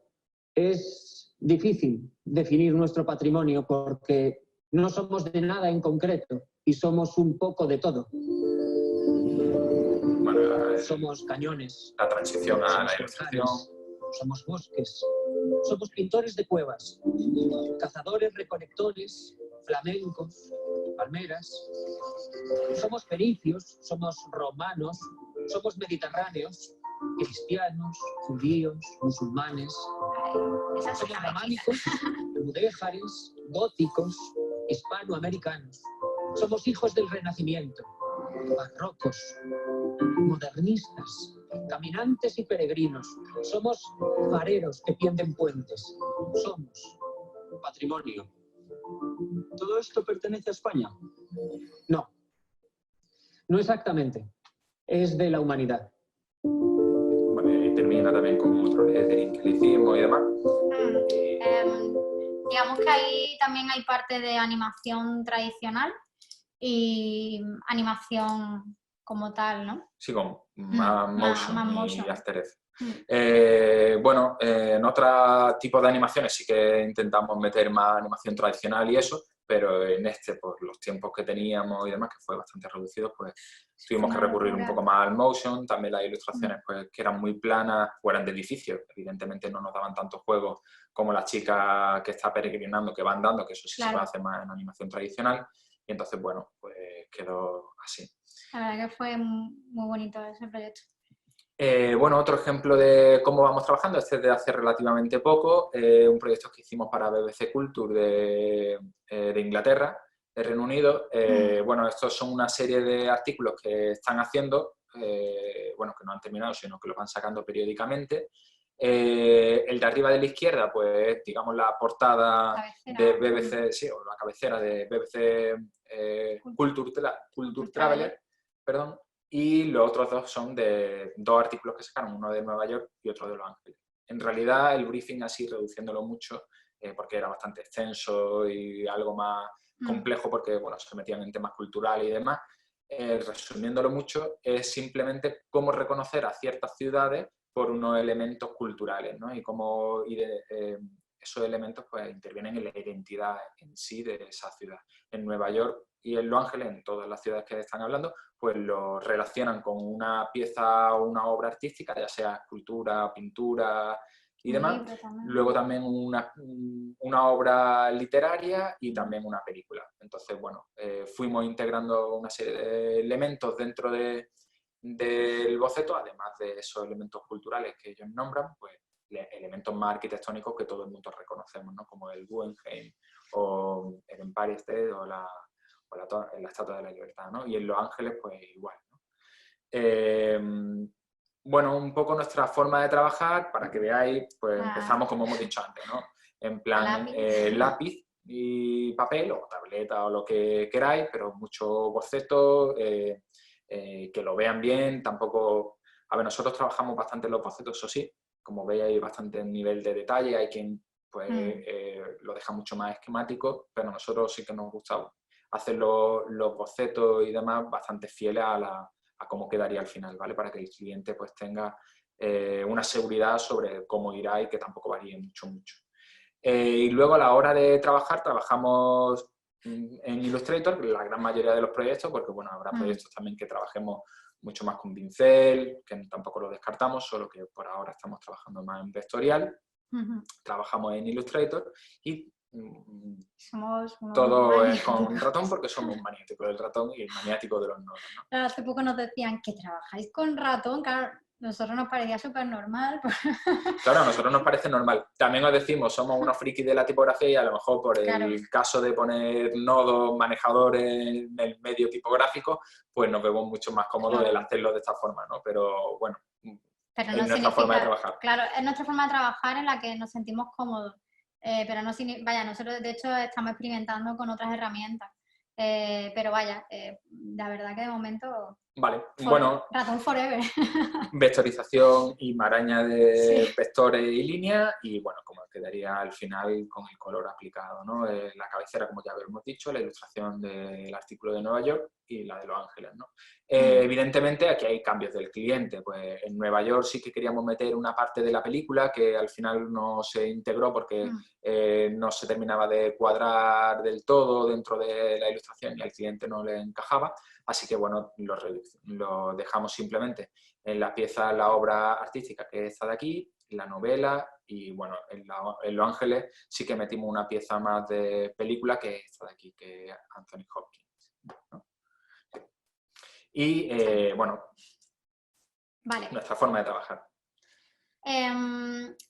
Es difícil definir nuestro patrimonio porque no somos de nada en concreto y somos un poco de todo. Bueno, somos cañones. La transición a la ilustración. Somos bosques. Somos pintores de cuevas. Cazadores, recolectores, flamencos, palmeras. Somos fenicios, somos romanos, somos mediterráneos, cristianos, judíos, musulmanes. Somos románicos, mudéjares, góticos, hispanoamericanos. Somos hijos del Renacimiento, barrocos, modernistas, caminantes y peregrinos. Somos fareros que tienden puentes. Somos patrimonio. ¿Todo esto pertenece a España? No. No exactamente. Es de la humanidad. Bueno, y termina también con otro lettering que le hicimos y demás. Digamos que ahí también hay parte de animación tradicional y animación como tal, ¿no? Sí, con más motion más y After Effects. Bueno, en otro tipo de animaciones sí que intentamos meter más animación tradicional y eso, pero en este, por los tiempos que teníamos y demás, que fue bastante reducido, pues tuvimos que recurrir un poco más al motion. También las ilustraciones, pues, que eran muy planas o eran de edificios, evidentemente no nos daban tantos juegos como la chica que está peregrinando, que va andando, que eso sí se puede hacer más en animación tradicional. Y entonces, bueno, pues quedó así. La verdad que fue muy bonito ese proyecto. Bueno, otro ejemplo de cómo vamos trabajando, este es de hace relativamente poco, un proyecto que hicimos para BBC Culture de Inglaterra, de Reino Unido. Bueno, estos son una serie de artículos que están haciendo, bueno, que no han terminado, sino que los van sacando periódicamente. El de arriba de la izquierda, pues, digamos, la portada de BBC, sí, o la cabecera de BBC Culture Traveler, perdón. Y los otros dos son de dos artículos que sacaron, uno de Nueva York y otro de Los Ángeles. En realidad, el briefing, así reduciéndolo mucho, porque era bastante extenso y algo más complejo porque, bueno, se metían en temas culturales y demás, resumiéndolo mucho, es simplemente cómo reconocer a ciertas ciudades por unos elementos culturales, ¿no? Y cómo esos elementos, pues, intervienen en la identidad en sí de esa ciudad. En Nueva York y en Los Ángeles, en todas las ciudades que están hablando, pues lo relacionan con una pieza o una obra artística, ya sea escultura, pintura y demás. Luego también una obra literaria y también una película. Entonces, bueno, fuimos integrando una serie de elementos dentro del boceto, además de esos elementos culturales que ellos nombran, pues elementos más arquitectónicos que todo el mundo reconocemos, ¿no? Como el Guggenheim o el Empire State o la Estatua de la Libertad, ¿no? Y en Los Ángeles, pues igual, ¿no? Bueno, un poco nuestra forma de trabajar, para que veáis, pues empezamos como hemos dicho antes, ¿no? En plan lápiz y papel o tableta o lo que queráis, pero mucho boceto, que lo vean bien, tampoco... A ver, nosotros trabajamos bastante en los bocetos, eso sí, como veis hay bastante nivel de detalle, hay quien pues lo deja mucho más esquemático, pero nosotros sí que nos gusta hacer los bocetos y demás bastante fieles a cómo quedaría al final, ¿vale? Para que el cliente pues tenga una seguridad sobre cómo irá y que tampoco varíe mucho. Y luego a la hora de trabajar, trabajamos en Illustrator, la gran mayoría de los proyectos, porque bueno, habrá proyectos también que trabajemos mucho más con pincel, que tampoco lo descartamos, solo que por ahora estamos trabajando más en vectorial. Trabajamos en Illustrator y somos todo es con ratón porque somos un maniático del ratón y el maniático de los nodos, ¿no? Hace poco nos decían que trabajáis con ratón, claro, nosotros nos parecía súper normal. Claro, a nosotros nos parece normal. También os decimos, somos unos frikis de la tipografía y a lo mejor por el caso de poner nodos, manejadores en el medio tipográfico, pues nos vemos mucho más cómodos el hacerlo de esta forma, ¿no? Pero bueno, pero es nuestra forma de trabajar. Claro, es nuestra forma de trabajar en la que nos sentimos cómodos. Pero no significa, vaya, nosotros de hecho estamos experimentando con otras herramientas. Pero vaya, la verdad que de momento... Vale, bueno... Ratón forever. Vectorización y maraña de vectores y líneas y, bueno, como quedaría al final con el color aplicado, ¿no? La cabecera, como ya hemos dicho, la ilustración del artículo de Nueva York y la de Los Ángeles, ¿no? Evidentemente, aquí hay cambios del cliente. Pues en Nueva York sí que queríamos meter una parte de la película que al final no se integró porque no se terminaba de cuadrar del todo dentro de la ilustración y al cliente no le encajaba. Así que, bueno, lo dejamos simplemente en la pieza, la obra artística que es esta de aquí, la novela y, bueno, en Los Ángeles sí que metimos una pieza más de película que es esta de aquí, que es Anthony Hopkins, ¿no? Y, bueno, nuestra forma de trabajar.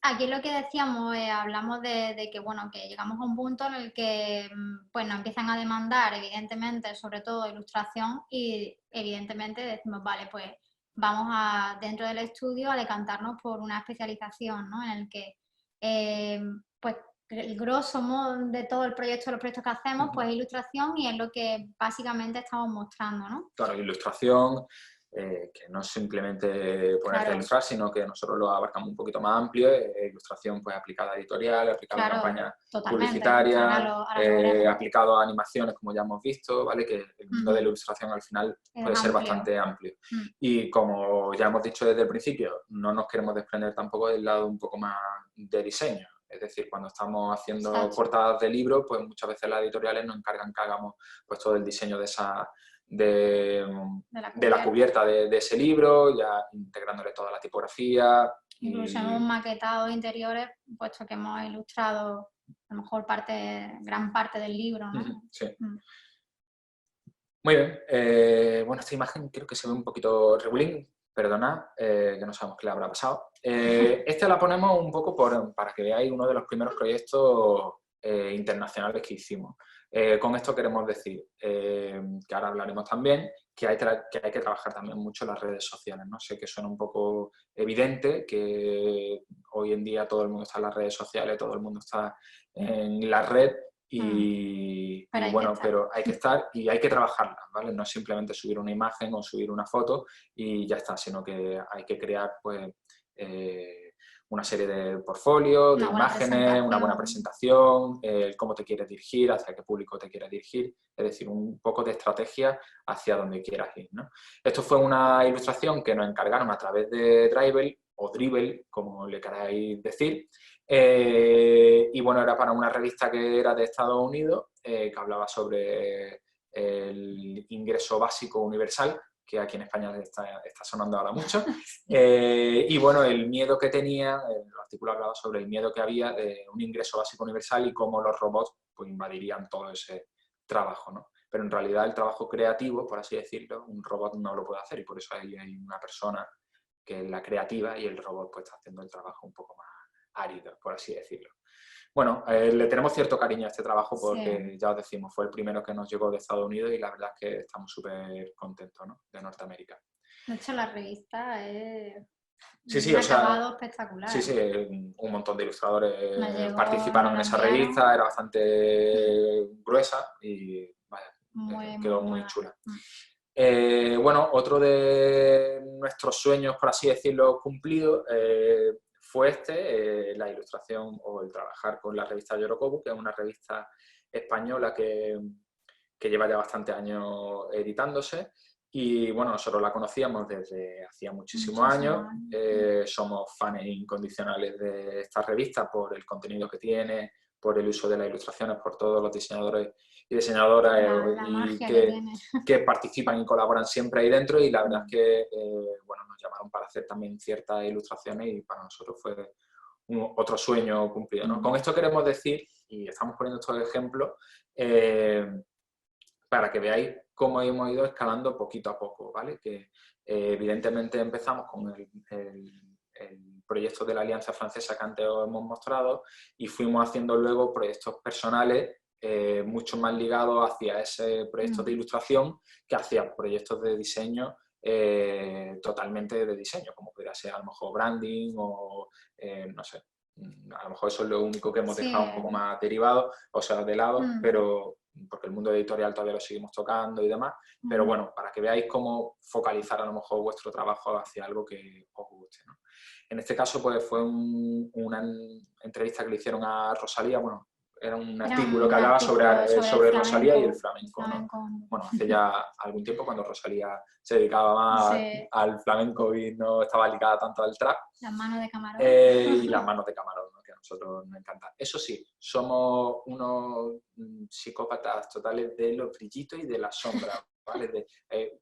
Aquí lo que decíamos, hablamos de que, bueno, que llegamos a un punto en el que pues, nos empiezan a demandar, evidentemente, sobre todo ilustración y evidentemente decimos, vale, pues vamos dentro del estudio a decantarnos por una especialización, ¿no? En el que, pues, el grosso modo de todo el proyecto, los proyectos que hacemos, pues es ilustración y es lo que básicamente estamos mostrando, ¿no? Claro, ilustración, que no es simplemente ponerse a ilustrar, sino que nosotros lo abarcamos un poquito más amplio, ilustración pues aplicada a editorial, aplicada a campañas publicitarias, aplicado a animaciones, como ya hemos visto, ¿vale? Que el mundo de la ilustración al final puede ser bastante amplio. Y como ya hemos dicho desde el principio, no nos queremos desprender tampoco del lado un poco más de diseño. Es decir, cuando estamos haciendo portadas de libros, pues muchas veces las editoriales nos encargan que hagamos pues todo el diseño de la cubierta de ese libro, ya integrándole toda la tipografía. Incluso hemos maquetado interiores, puesto que hemos ilustrado a lo mejor gran parte del libro, ¿no? Sí. Muy bien. Bueno, esta imagen creo que se ve un poquito regulín. Perdonad, que no sabemos qué le habrá pasado. Esta la ponemos un poco para que veáis uno de los primeros proyectos internacionales que hicimos. Con esto queremos decir, que ahora hablaremos también, que hay que trabajar también mucho en las redes sociales, ¿no? Sé que suena un poco evidente que hoy en día todo el mundo está en las redes sociales, todo el mundo está en la red, pero hay que estar y hay que trabajarla, ¿vale? No es simplemente subir una imagen o subir una foto y ya está, sino que hay que crear pues, una serie de portfolios, de imágenes, una buena presentación, cómo te quieres dirigir, hacia qué público te quieres dirigir, es decir, un poco de estrategia hacia donde quieras ir, ¿no? Esto fue una ilustración que nos encargaron a través de Dribbble, o Dribbble, como le queráis decir, y bueno, era para una revista que era de Estados Unidos, que hablaba sobre el ingreso básico universal, que aquí en España está sonando ahora mucho, y bueno, el miedo que tenía, el artículo hablaba sobre el miedo que había de un ingreso básico universal y cómo los robots pues, invadirían todo ese trabajo, ¿no? Pero en realidad el trabajo creativo, por así decirlo, un robot no lo puede hacer y por eso ahí hay una persona que es la creativa y el robot pues está haciendo el trabajo un poco más árido, por así decirlo. Bueno, le tenemos cierto cariño a este trabajo porque, ya os decimos, fue el primero que nos llegó de Estados Unidos y la verdad es que estamos súper contentos, ¿no? De Norteamérica. De hecho, la revista es un acabado espectacular. Sí, un montón de ilustradores participaron en esa revista, era bastante gruesa y vaya, quedó muy chula. Bueno, otro de nuestros sueños, por así decirlo, cumplidos, fue la ilustración o el trabajar con la revista Yorokobu, que es una revista española que lleva ya bastantes años editándose. Y bueno, nosotros la conocíamos desde hacía muchísimos años. Somos fans incondicionales de esta revista por el contenido que tiene, por el uso de las ilustraciones, por todos los diseñadores y diseñadoras que participan y colaboran siempre ahí dentro. Y la verdad es que bueno, nos llamaron para hacer también ciertas ilustraciones y para nosotros fue otro sueño cumplido, ¿no? Con esto queremos decir, y estamos poniendo estos ejemplos, para que veáis cómo hemos ido escalando poquito a poco, ¿vale? Que Evidentemente empezamos con el proyecto de la Alianza Francesa que antes os hemos mostrado y fuimos haciendo luego proyectos personales mucho más ligados hacia ese proyecto de ilustración que hacia proyectos de diseño totalmente de diseño, como podría ser a lo mejor branding o no sé, a lo mejor eso es lo único que hemos dejado un poco más derivado, o sea, de lado, pero porque el mundo editorial todavía lo seguimos tocando y demás, pero bueno, para que veáis cómo focalizar a lo mejor vuestro trabajo hacia algo que os guste, ¿no? En este caso, pues fue una entrevista que le hicieron a Rosalía, bueno, era un artículo que hablaba sobre Rosalía y el flamenco, ¿no? Bueno, hace ya algún tiempo cuando Rosalía se dedicaba más al flamenco y no estaba ligada tanto al trap. Las manos de camarón. Y las manos de camarón, ¿no? Que a nosotros nos encanta. Eso sí, somos unos psicópatas totales de los brillitos y de la sombra, ¿vale?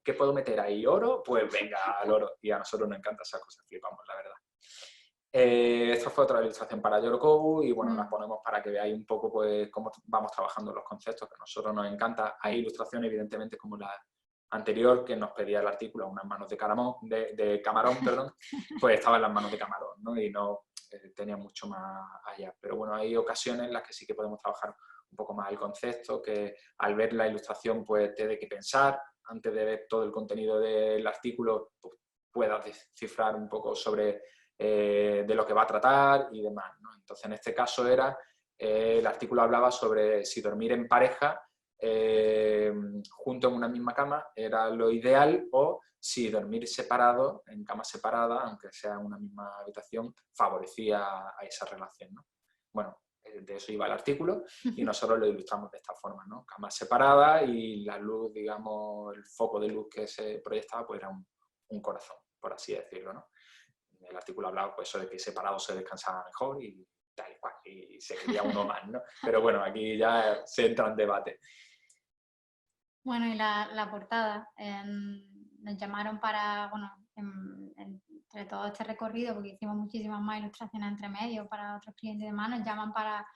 ¿Qué puedo meter ahí? ¿Oro? Pues venga, al oro. Y a nosotros nos encanta esas cosas, flipamos, la verdad. Esto fue otra ilustración para Yorokobu y bueno, las ponemos para que veáis un poco pues cómo vamos trabajando los conceptos que a nosotros nos encanta. Hay ilustraciones evidentemente como la anterior que nos pedía el artículo, unas manos de camarón, perdón, pues estaban las manos de camarón, ¿no? Y no tenía mucho más allá. Pero bueno, hay ocasiones en las que sí que podemos trabajar un poco más el concepto, que al ver la ilustración pues te dé que pensar, antes de ver todo el contenido del artículo pues, puedas descifrar un poco sobre de lo que va a tratar y demás, ¿no? Entonces, en este caso el artículo hablaba sobre si dormir en pareja junto en una misma cama era lo ideal o si dormir separado, en cama separada, aunque sea en una misma habitación, favorecía a esa relación, ¿no? Bueno, de eso iba el artículo y nosotros lo ilustramos de esta forma, ¿no? Cama separada y la luz, digamos, el foco de luz que se proyectaba pues era un corazón, por así decirlo, ¿no? El artículo hablaba pues, eso de que separado se descansaba mejor y tal y cual, y se quería uno más, ¿no? Pero bueno, aquí ya se entra en debate. Bueno, y la portada. Nos llamaron para, bueno, entre todo este recorrido, porque hicimos muchísimas más ilustraciones entre medio para otros clientes y demás, nos llaman para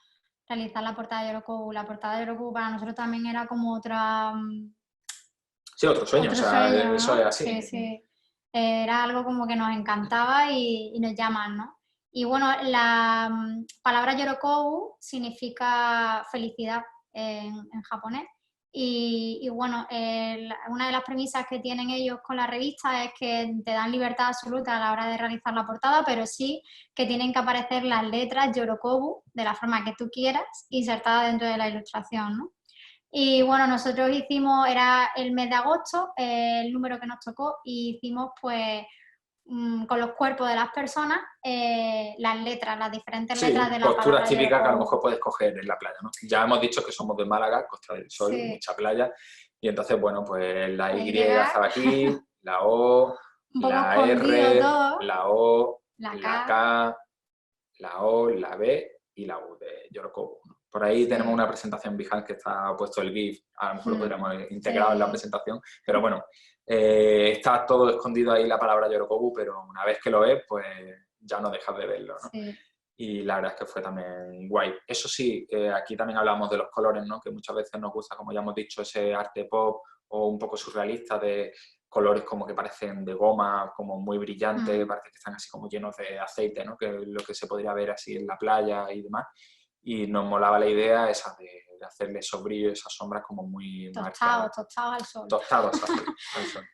realizar la portada de Yorokobu. La portada de Yorokobu para nosotros también era como otra... Sí, otro sueño, o sea, sueño, ¿no? eso es así. Sí, sí. Era algo como que nos encantaba y nos llaman, ¿no? Y bueno, la palabra Yorokobu significa felicidad en japonés. Y bueno, una de las premisas que tienen ellos con la revista es que te dan libertad absoluta a la hora de realizar la portada, pero sí que tienen que aparecer las letras Yorokobu de la forma que tú quieras, insertada dentro de la ilustración, ¿no? Y bueno, nosotros hicimos, era el mes de agosto, el número que nos tocó, y hicimos pues con los cuerpos de las personas las letras, las diferentes letras de la palabra. Posturas típicas que a lo mejor puedes coger en la playa, ¿no? Ya hemos dicho que somos de Málaga, Costa del Sol, mucha playa, y entonces, bueno, pues la Y estaba aquí, la O, la R, la O, la K, la O, la B y la U de Yorokobu, ¿no? Por ahí tenemos una presentación Behance que está puesto el GIF, a lo mejor lo podríamos integrar en la presentación, pero bueno, está todo escondido ahí la palabra Yorokobu, pero una vez que lo ves, pues ya no dejas de verlo, ¿no? Y la verdad es que fue también guay. Eso sí, aquí también hablamos de los colores, ¿no? Que muchas veces nos gusta, como ya hemos dicho, ese arte pop o un poco surrealista de colores como que parecen de goma, como muy brillantes, parece que están así como llenos de aceite, ¿no? Que es lo que se podría ver así en la playa y demás. Y nos molaba la idea esa de hacerle esos brillos, esas sombras como muy tostados al sol. Tostados al sol.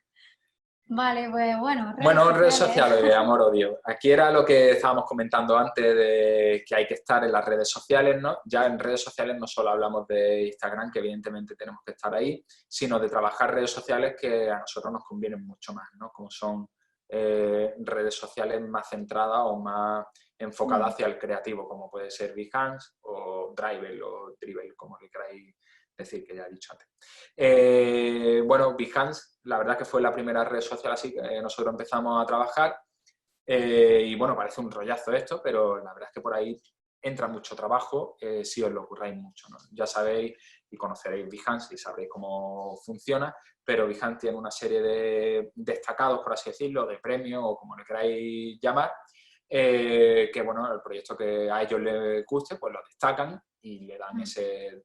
Vale, pues bueno. Redes sociales, amor-odio. Aquí era lo que estábamos comentando antes de que hay que estar en las redes sociales, ¿no? Ya en redes sociales no solo hablamos de Instagram, que evidentemente tenemos que estar ahí, sino de trabajar redes sociales que a nosotros nos convienen mucho más, ¿no? Como son redes sociales más centradas o más enfocadas hacia el creativo, como puede ser Behance o Dribbble o Dribbble, como le queráis decir, que ya he dicho antes. Bueno, Behance, la verdad que fue la primera red social así que nosotros empezamos a trabajar y bueno, parece un rollazo esto, pero la verdad es que por ahí entra mucho trabajo si os lo curráis mucho, ¿no? Ya sabéis y conoceréis Behance y sabréis cómo funciona, pero Behance tiene una serie de destacados, por así decirlo, de premios o como le queráis llamar, que bueno, el proyecto que a ellos les guste, pues lo destacan y le dan ese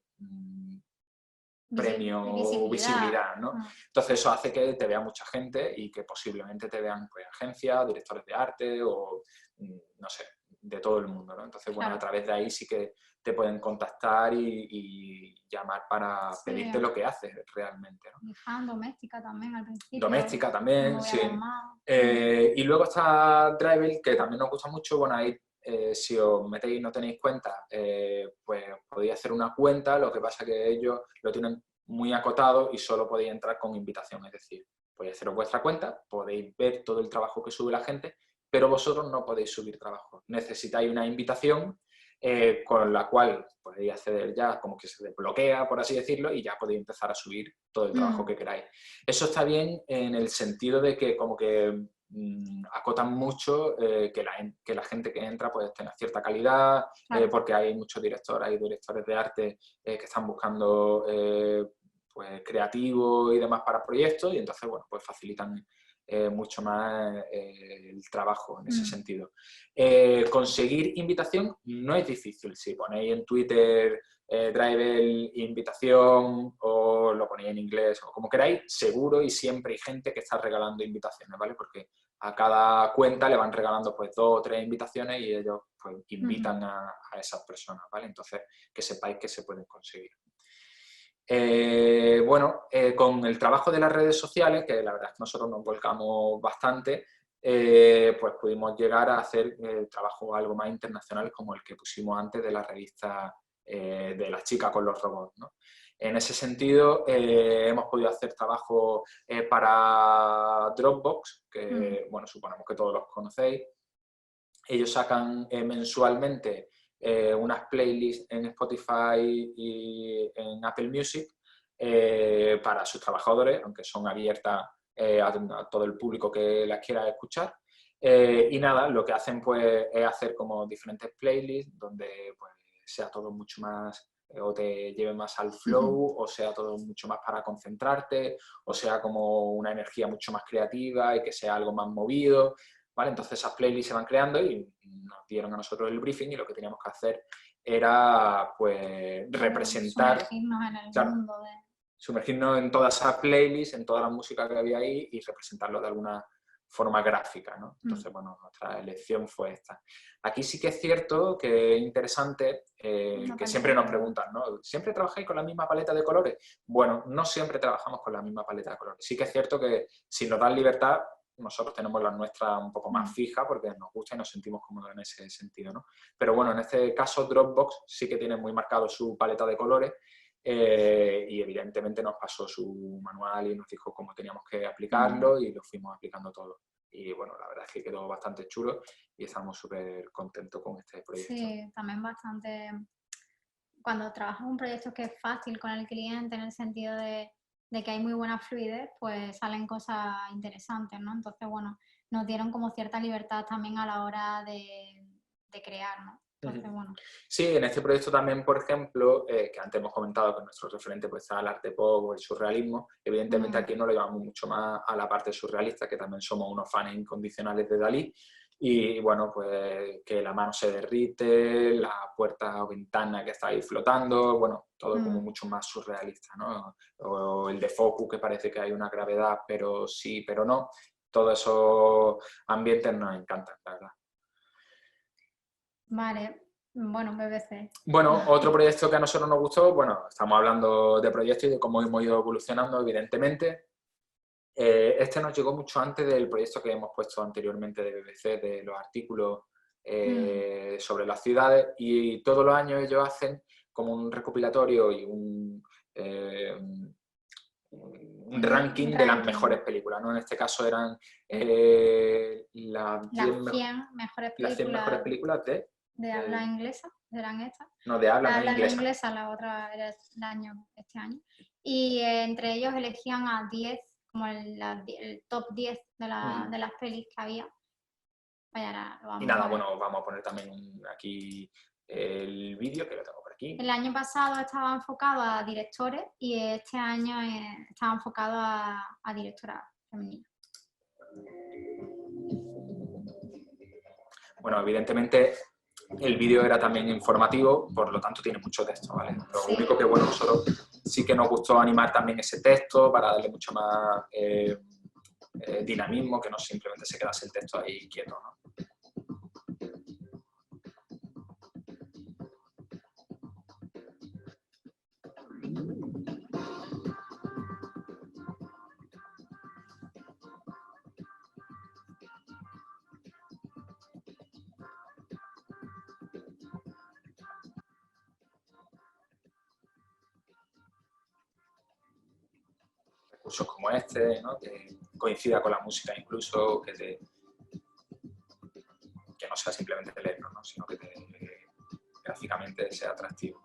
premio o visibilidad, ¿no? Entonces eso hace que te vea mucha gente y que posiblemente te vean pues, agencias, directores de arte o, no sé, de todo el mundo, ¿no? Entonces, bueno, a través de ahí sí que te pueden contactar y llamar para pedirte lo que haces realmente, ¿no? Y fan doméstica también al principio. Doméstica también, sí. Y luego está Dribbble, que también nos gusta mucho. Bueno, ahí si os metéis y no tenéis cuenta, pues podéis hacer una cuenta, lo que pasa que ellos lo tienen muy acotado y solo podéis entrar con invitación, es decir, podéis haceros vuestra cuenta, podéis ver todo el trabajo que sube la gente, pero vosotros no podéis subir trabajo. Necesitáis una invitación con la cual podéis acceder ya, como que se desbloquea, por así decirlo, y ya podéis empezar a subir todo el trabajo que queráis. Eso está bien en el sentido de que como que acotan mucho que la gente que entra pues tenga cierta calidad, porque hay muchos directores de arte que están buscando pues creativos y demás para proyectos, y entonces bueno, pues facilitan mucho más el trabajo en ese sentido. Conseguir invitación no es difícil. Si ponéis en Twitter Dribbble invitación o lo ponéis en inglés o como queráis, seguro y siempre hay gente que está regalando invitaciones, ¿vale? Porque a cada cuenta le van regalando pues 2 o 3 invitaciones y ellos pues invitan a esas personas, ¿vale? Entonces que sepáis que se pueden conseguir. Con el trabajo de las redes sociales, que la verdad es que nosotros nos volcamos bastante, pues pudimos llegar a hacer trabajo algo más internacional como el que pusimos antes de la revista de las chicas con los robots, ¿no? En ese sentido, hemos podido hacer trabajo para Dropbox, que bueno, suponemos que todos los conocéis. Ellos sacan mensualmente unas playlists en Spotify y en Apple Music para sus trabajadores, aunque son abiertas a todo el público que las quiera escuchar. Y nada, lo que hacen pues es hacer como diferentes playlists donde pues, sea todo mucho más o te lleve más al flow, o sea todo mucho más para concentrarte, o sea como una energía mucho más creativa y que sea algo más movido. ¿Vale? Entonces esas playlists se van creando y nos dieron a nosotros el briefing y lo que teníamos que hacer era pues representar, sumergirnos en todas esas playlists, en toda la música que había ahí y representarlo de alguna forma gráfica, ¿no? Entonces, bueno, nuestra elección fue esta. Aquí sí que es cierto que es interesante que siempre nos preguntan, ¿no? ¿Siempre trabajáis con la misma paleta de colores? Bueno, no siempre trabajamos con la misma paleta de colores. Sí que es cierto que si nos dan libertad, nosotros tenemos la nuestra un poco más fija porque nos gusta y nos sentimos cómodos en ese sentido, ¿no? Pero bueno, en este caso Dropbox sí que tiene muy marcado su paleta de colores y evidentemente nos pasó su manual y nos dijo cómo teníamos que aplicarlo y lo fuimos aplicando todo. Y bueno, la verdad es que quedó bastante chulo y estamos súper contentos con este proyecto. Sí, también bastante... Cuando trabajas un proyecto que es fácil con el cliente en el sentido de que hay muy buena fluidez, pues salen cosas interesantes, ¿no? Entonces, bueno, nos dieron como cierta libertad también a la hora de crear, ¿no? Entonces, bueno. Sí, en este proyecto también, por ejemplo, que antes hemos comentado que nuestro referente pues, está el arte pop o el surrealismo, evidentemente aquí no lo llevamos mucho más a la parte surrealista, que también somos unos fans incondicionales de Dalí, y bueno, pues que la mano se derrite, la puerta o ventana que está ahí flotando, bueno, todo como mucho más surrealista, ¿no? O el de focus, que parece que hay una gravedad, pero sí, pero no. Todos esos ambientes nos encantan, la verdad. Vale, bueno, BBC. Bueno, otro proyecto que a nosotros nos gustó, bueno, estamos hablando de proyectos y de cómo hemos ido evolucionando, evidentemente. Este nos llegó mucho antes del proyecto que hemos puesto anteriormente de BBC, de los artículos sobre las ciudades, y todos los años ellos hacen como un recopilatorio y un ranking de las mejores películas, ¿no? En este caso eran las 100 mejores películas de habla inglesa, eran estas. No, de habla no inglesa. inglesa, la otra era este año. Y entre ellos elegían a 10, como el top 10 de las pelis que había. Vaya, y nada, bueno, vamos a poner también aquí el vídeo, que lo tengo por aquí. El año pasado estaba enfocado a directores y este año estaba enfocado a directoras femeninas. Bueno, evidentemente el vídeo era también informativo, por lo tanto tiene mucho texto, ¿vale? Lo único que, bueno, nosotros sí que nos gustó animar también ese texto para darle mucho más dinamismo, que no simplemente se quedase el texto ahí quieto, ¿no? Recursos como este, ¿no? Que coincida con la música incluso, que no sea simplemente leerlo, ¿no? Sino que gráficamente sea atractivo.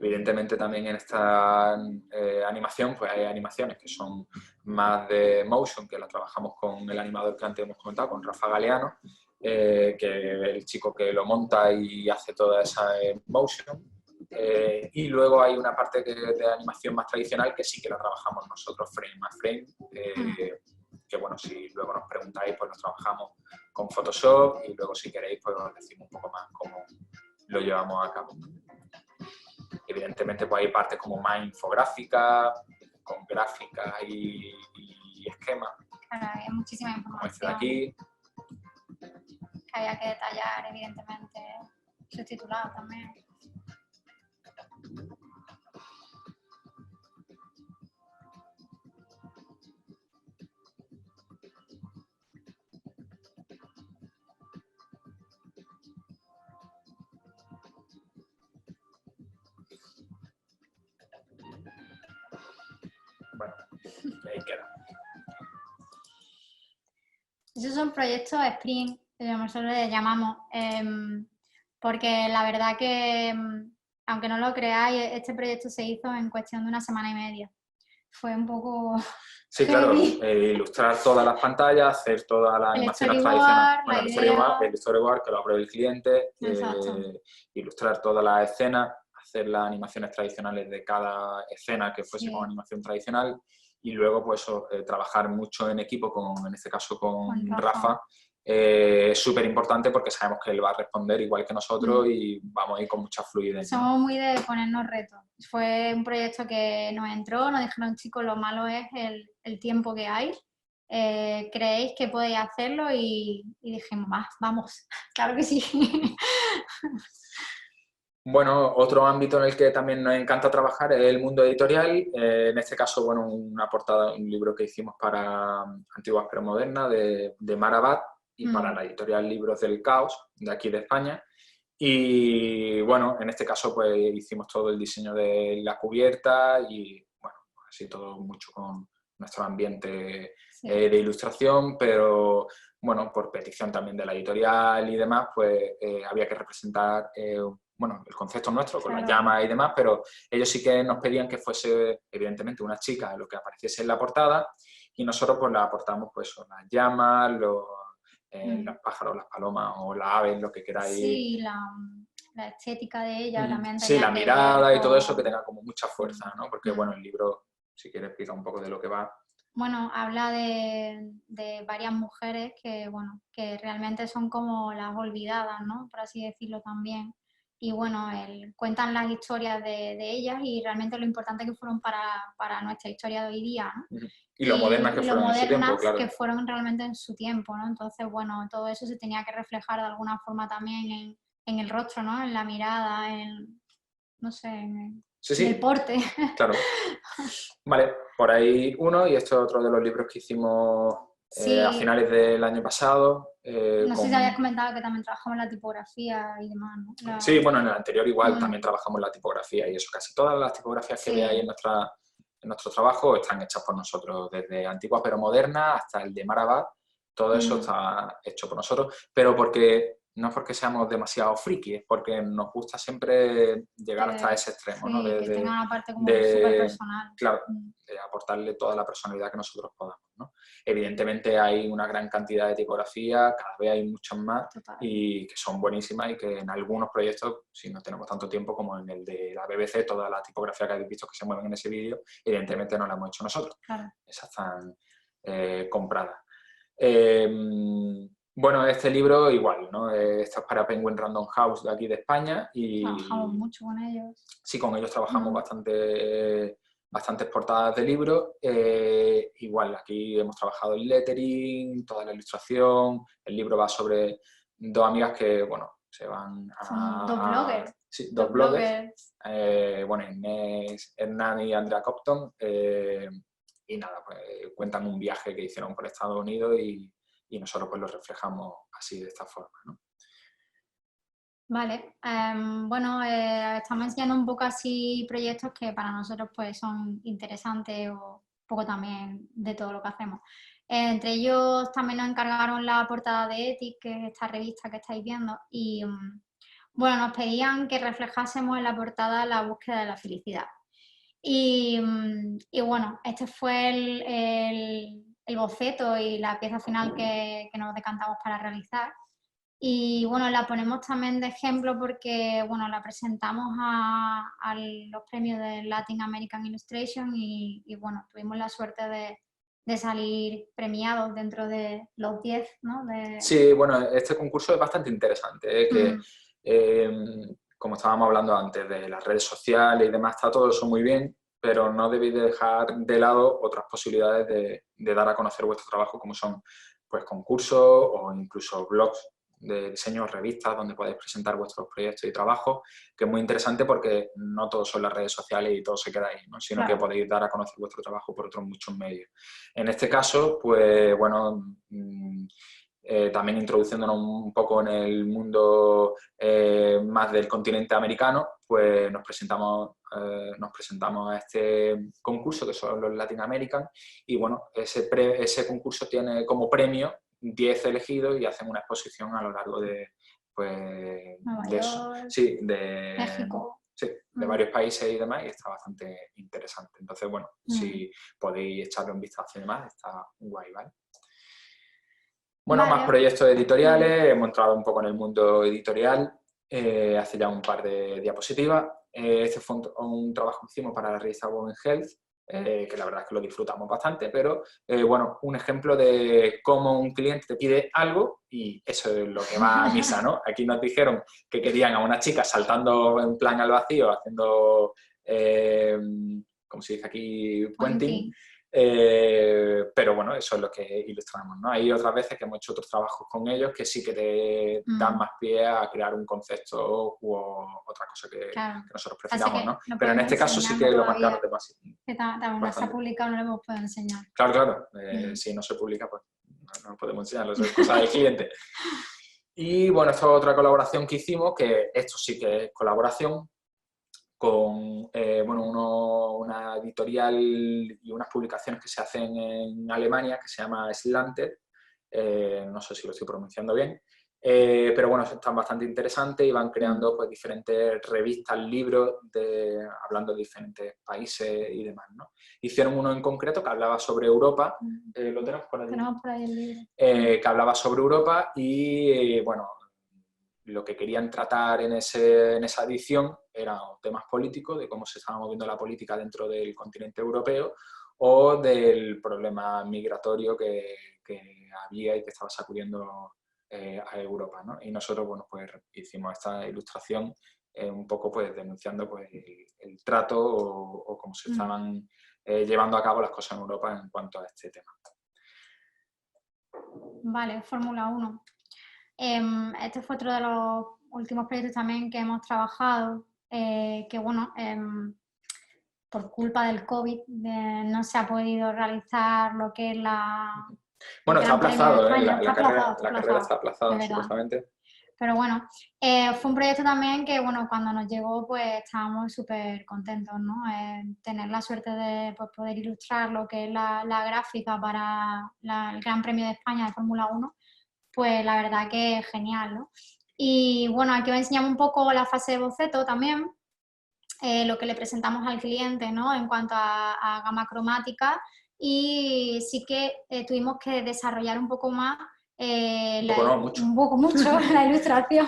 Evidentemente también en esta animación pues hay animaciones que son más de motion, que la trabajamos con el animador que antes hemos comentado, con Rafa Galeano, que es el chico que lo monta y hace toda esa motion. Y luego hay una parte de animación más tradicional que sí que la trabajamos nosotros frame a frame, que bueno, si luego nos preguntáis pues lo trabajamos con Photoshop y luego si queréis pues os decimos un poco más cómo lo llevamos a cabo. Evidentemente pues hay partes como más infográficas, con gráficas y esquemas. Claro, hay muchísima información. Como este de aquí. Que había que detallar, evidentemente, subtitulado también. Bueno, ahí queda. Esos son proyectos sprint, que nosotros les llamamos, porque la verdad que, aunque no lo creáis, este proyecto se hizo en cuestión de 1 semana y media. Fue un poco... Sí, claro, ilustrar todas las pantallas, hacer todas las animaciones tradicionales. Bueno, el storyboard que lo apruebe el cliente, ilustrar todas las escenas, hacer las animaciones tradicionales de cada escena que fuese con animación tradicional y luego pues trabajar mucho en equipo, en este caso con Rafa. Es súper importante porque sabemos que él va a responder igual que nosotros y vamos a ir con mucha fluidez. Somos muy de ponernos retos. Fue un proyecto que nos entró, nos dijeron, chicos, lo malo es el tiempo que hay. ¿Creéis que podéis hacerlo? Y dijimos, vamos, claro que sí. Bueno, otro ámbito en el que también nos encanta trabajar es el mundo editorial. En este caso, bueno, una portada, un libro que hicimos para Antiguas pero Modernas de Marabat y para la editorial Libros del Caos, de aquí de España. Y bueno, en este caso pues hicimos todo el diseño de la cubierta y bueno, así todo mucho con nuestro ambiente de ilustración, pero bueno, por petición también de la editorial y demás, pues había que representar bueno, el concepto nuestro con las llamas y demás, pero ellos sí que nos pedían que fuese evidentemente una chica lo que apareciese en la portada y nosotros pues la aportamos pues las llamas, los pájaros, las palomas o las aves, lo que queráis. Sí, la estética de ella también. Sí, la mirada y todo eso que tenga como mucha fuerza, ¿no? Porque bueno, el libro, si quieres explicar un poco de lo que va. Bueno, habla de varias mujeres que, bueno, que realmente son como las olvidadas, ¿no? Por así decirlo también. Y bueno, cuentan las historias de ellas y realmente lo importante que fueron para nuestra historia de hoy día, ¿no? Y lo modernas que fueron en su tiempo, claro. Que fueron realmente en su tiempo, ¿no? Entonces, bueno, todo eso se tenía que reflejar de alguna forma también en el rostro, ¿no? En la mirada, no sé, en el porte. Claro. Vale, por ahí uno, y esto es otro de los libros que hicimos a finales del año pasado. No sé si habías comentado que también trabajamos en la tipografía y demás, ¿no? Sí, bueno, en el anterior igual también trabajamos en la tipografía y eso, casi todas las tipografías que veáis en nuestro trabajo están hechas por nosotros, desde Antiguas pero Modernas hasta el de Marabat, todo eso está hecho por nosotros, pero no es porque seamos demasiado friki, es porque nos gusta siempre llegar hasta ese extremo, ¿no? Que tenga una parte como súper personal. Claro, de aportarle toda la personalidad que nosotros podamos, ¿no? Evidentemente hay una gran cantidad de tipografía, cada vez hay muchas más y que son buenísimas y que en algunos proyectos, si no tenemos tanto tiempo como en el de la BBC, toda la tipografía que habéis visto que se mueven en ese vídeo, evidentemente no la hemos hecho nosotros. Claro. Esas están compradas. Bueno, este libro igual, ¿no? Esto es para Penguin Random House de aquí de España y... Trabajamos mucho con ellos. Sí, con ellos trabajamos bastantes portadas de libros. Igual, aquí hemos trabajado el lettering, toda la ilustración. El libro va sobre dos amigas que, bueno, se van a... Son dos bloggers. Sí, dos bloggers. Bueno, Inés Hernán y Andrea Copton. Y nada, pues cuentan un viaje que hicieron por Estados Unidos y nosotros pues lo reflejamos así, de esta forma, ¿no? Vale, bueno, estamos enseñando un poco así proyectos que para nosotros pues son interesantes o un poco también de todo lo que hacemos. Entre ellos también nos encargaron la portada de Ethic, que es esta revista que estáis viendo, y bueno, nos pedían que reflejásemos en la portada la búsqueda de la felicidad. Y bueno, este fue el boceto y la pieza final que nos decantamos para realizar. Y bueno, la ponemos también de ejemplo porque bueno, la presentamos a los premios de Latin American Illustration y bueno, tuvimos la suerte de salir premiados dentro de los 10, ¿no? Sí, bueno, este concurso es bastante interesante, como estábamos hablando antes, de las redes sociales y demás, está todo eso muy bien, pero no debéis de dejar de lado otras posibilidades de dar a conocer vuestro trabajo, como son pues concursos o incluso blogs de diseño, revistas donde podéis presentar vuestros proyectos y trabajos, que es muy interesante porque no todo son las redes sociales y todo se queda ahí, ¿no? Sino que podéis dar a conocer vuestro trabajo por otros muchos medios. En este caso, pues bueno, también introduciéndonos un poco en el mundo más del continente americano, pues nos presentamos a este concurso que son los Latin American y bueno, ese concurso tiene como premio 10 elegidos y hacen una exposición a lo largo de, pues, Nueva de York, eso. Sí, de México. Sí, de varios países y demás, y está bastante interesante. Entonces, bueno, si podéis echarle un vistazo y demás, está guay, ¿vale? Bueno, más proyectos editoriales, hemos entrado un poco en el mundo editorial, hace ya un par de diapositivas. Este fue un trabajo que hicimos para la revista Women Health, que la verdad es que lo disfrutamos bastante, pero bueno, un ejemplo de cómo un cliente te pide algo y eso es lo que va a misa, ¿no? Aquí nos dijeron que querían a una chica saltando en plan al vacío, haciendo, ¿cómo se dice aquí? Puenting. Pero bueno, eso es lo que ilustramos, ¿no? Hay otras veces que hemos hecho otros trabajos con ellos que sí que te dan más pie a crear un concepto u otra cosa que nosotros prefiramos, ¿no? Pero en este caso sí que lo marcaron demasiado. Que también se ha publicado, no lo hemos podido enseñar. Claro. Si no se publica, pues no podemos enseñarlo, eso es cosa del cliente. Y bueno, esto es otra colaboración que hicimos, que esto sí que es colaboración, con una editorial y unas publicaciones que se hacen en Alemania que se llama Slanted, no sé si lo estoy pronunciando bien, pero bueno, están bastante interesantes y van creando pues diferentes revistas, libros, hablando de diferentes países y demás, ¿no? Hicieron uno en concreto que hablaba sobre Europa, ¿lo tenemos por ahí? Tenemos por ahí el libro. Que hablaba sobre Europa y bueno, lo que querían tratar en esa edición eran temas políticos, de cómo se estaba moviendo la política dentro del continente europeo o del problema migratorio que había y que estaba sacudiendo a Europa, ¿no? Y nosotros, bueno, pues hicimos esta ilustración un poco pues denunciando pues el trato o cómo se estaban llevando a cabo las cosas en Europa en cuanto a este tema. Vale, Fórmula 1. Este fue otro de los últimos proyectos también que hemos trabajado, que bueno, por culpa del COVID no se ha podido realizar lo que es la... Bueno, está aplazado, la carrera está aplazada, supuestamente. Pero bueno, fue un proyecto también que, bueno, cuando nos llegó, pues estábamos súper contentos, ¿no? Tener la suerte de pues, poder ilustrar lo que es la gráfica para el Gran Premio de España de Fórmula 1, pues la verdad que es genial, ¿no? Y bueno, aquí os enseñamos un poco la fase de boceto también, lo que le presentamos al cliente, ¿no? En cuanto a gama cromática, y sí que tuvimos que desarrollar un poco más un poco mucho la ilustración,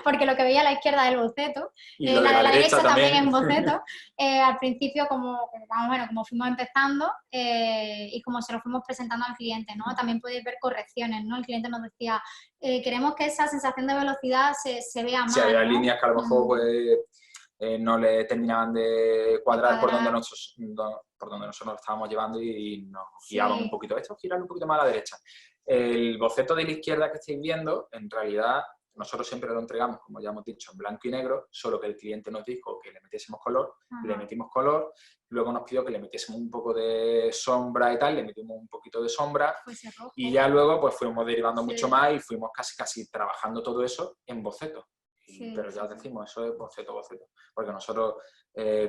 porque lo que veía a la izquierda es el boceto, y la de la derecha también es también. un boceto. Al principio, como fuimos empezando y como se lo fuimos presentando al cliente, ¿no? También podéis ver correcciones, ¿no? El cliente nos decía, queremos que esa sensación de velocidad se vea más, Si había ¿no? líneas que a lo mejor pues, no le terminaban de cuadrar por donde nosotros lo estábamos llevando y nos guiaban un poquito. Esto, girar un poquito más a la derecha. El boceto de la izquierda que estáis viendo, en realidad, nosotros siempre lo entregamos, como ya hemos dicho, en blanco y negro, solo que el cliente nos dijo que le metiésemos color, le metimos color, luego nos pidió que le metiésemos un poco de sombra y tal, le metimos un poquito de sombra, y ya luego pues fuimos derivando mucho más y fuimos casi trabajando todo eso en boceto. Pero ya os decimos, eso es boceto, porque nosotros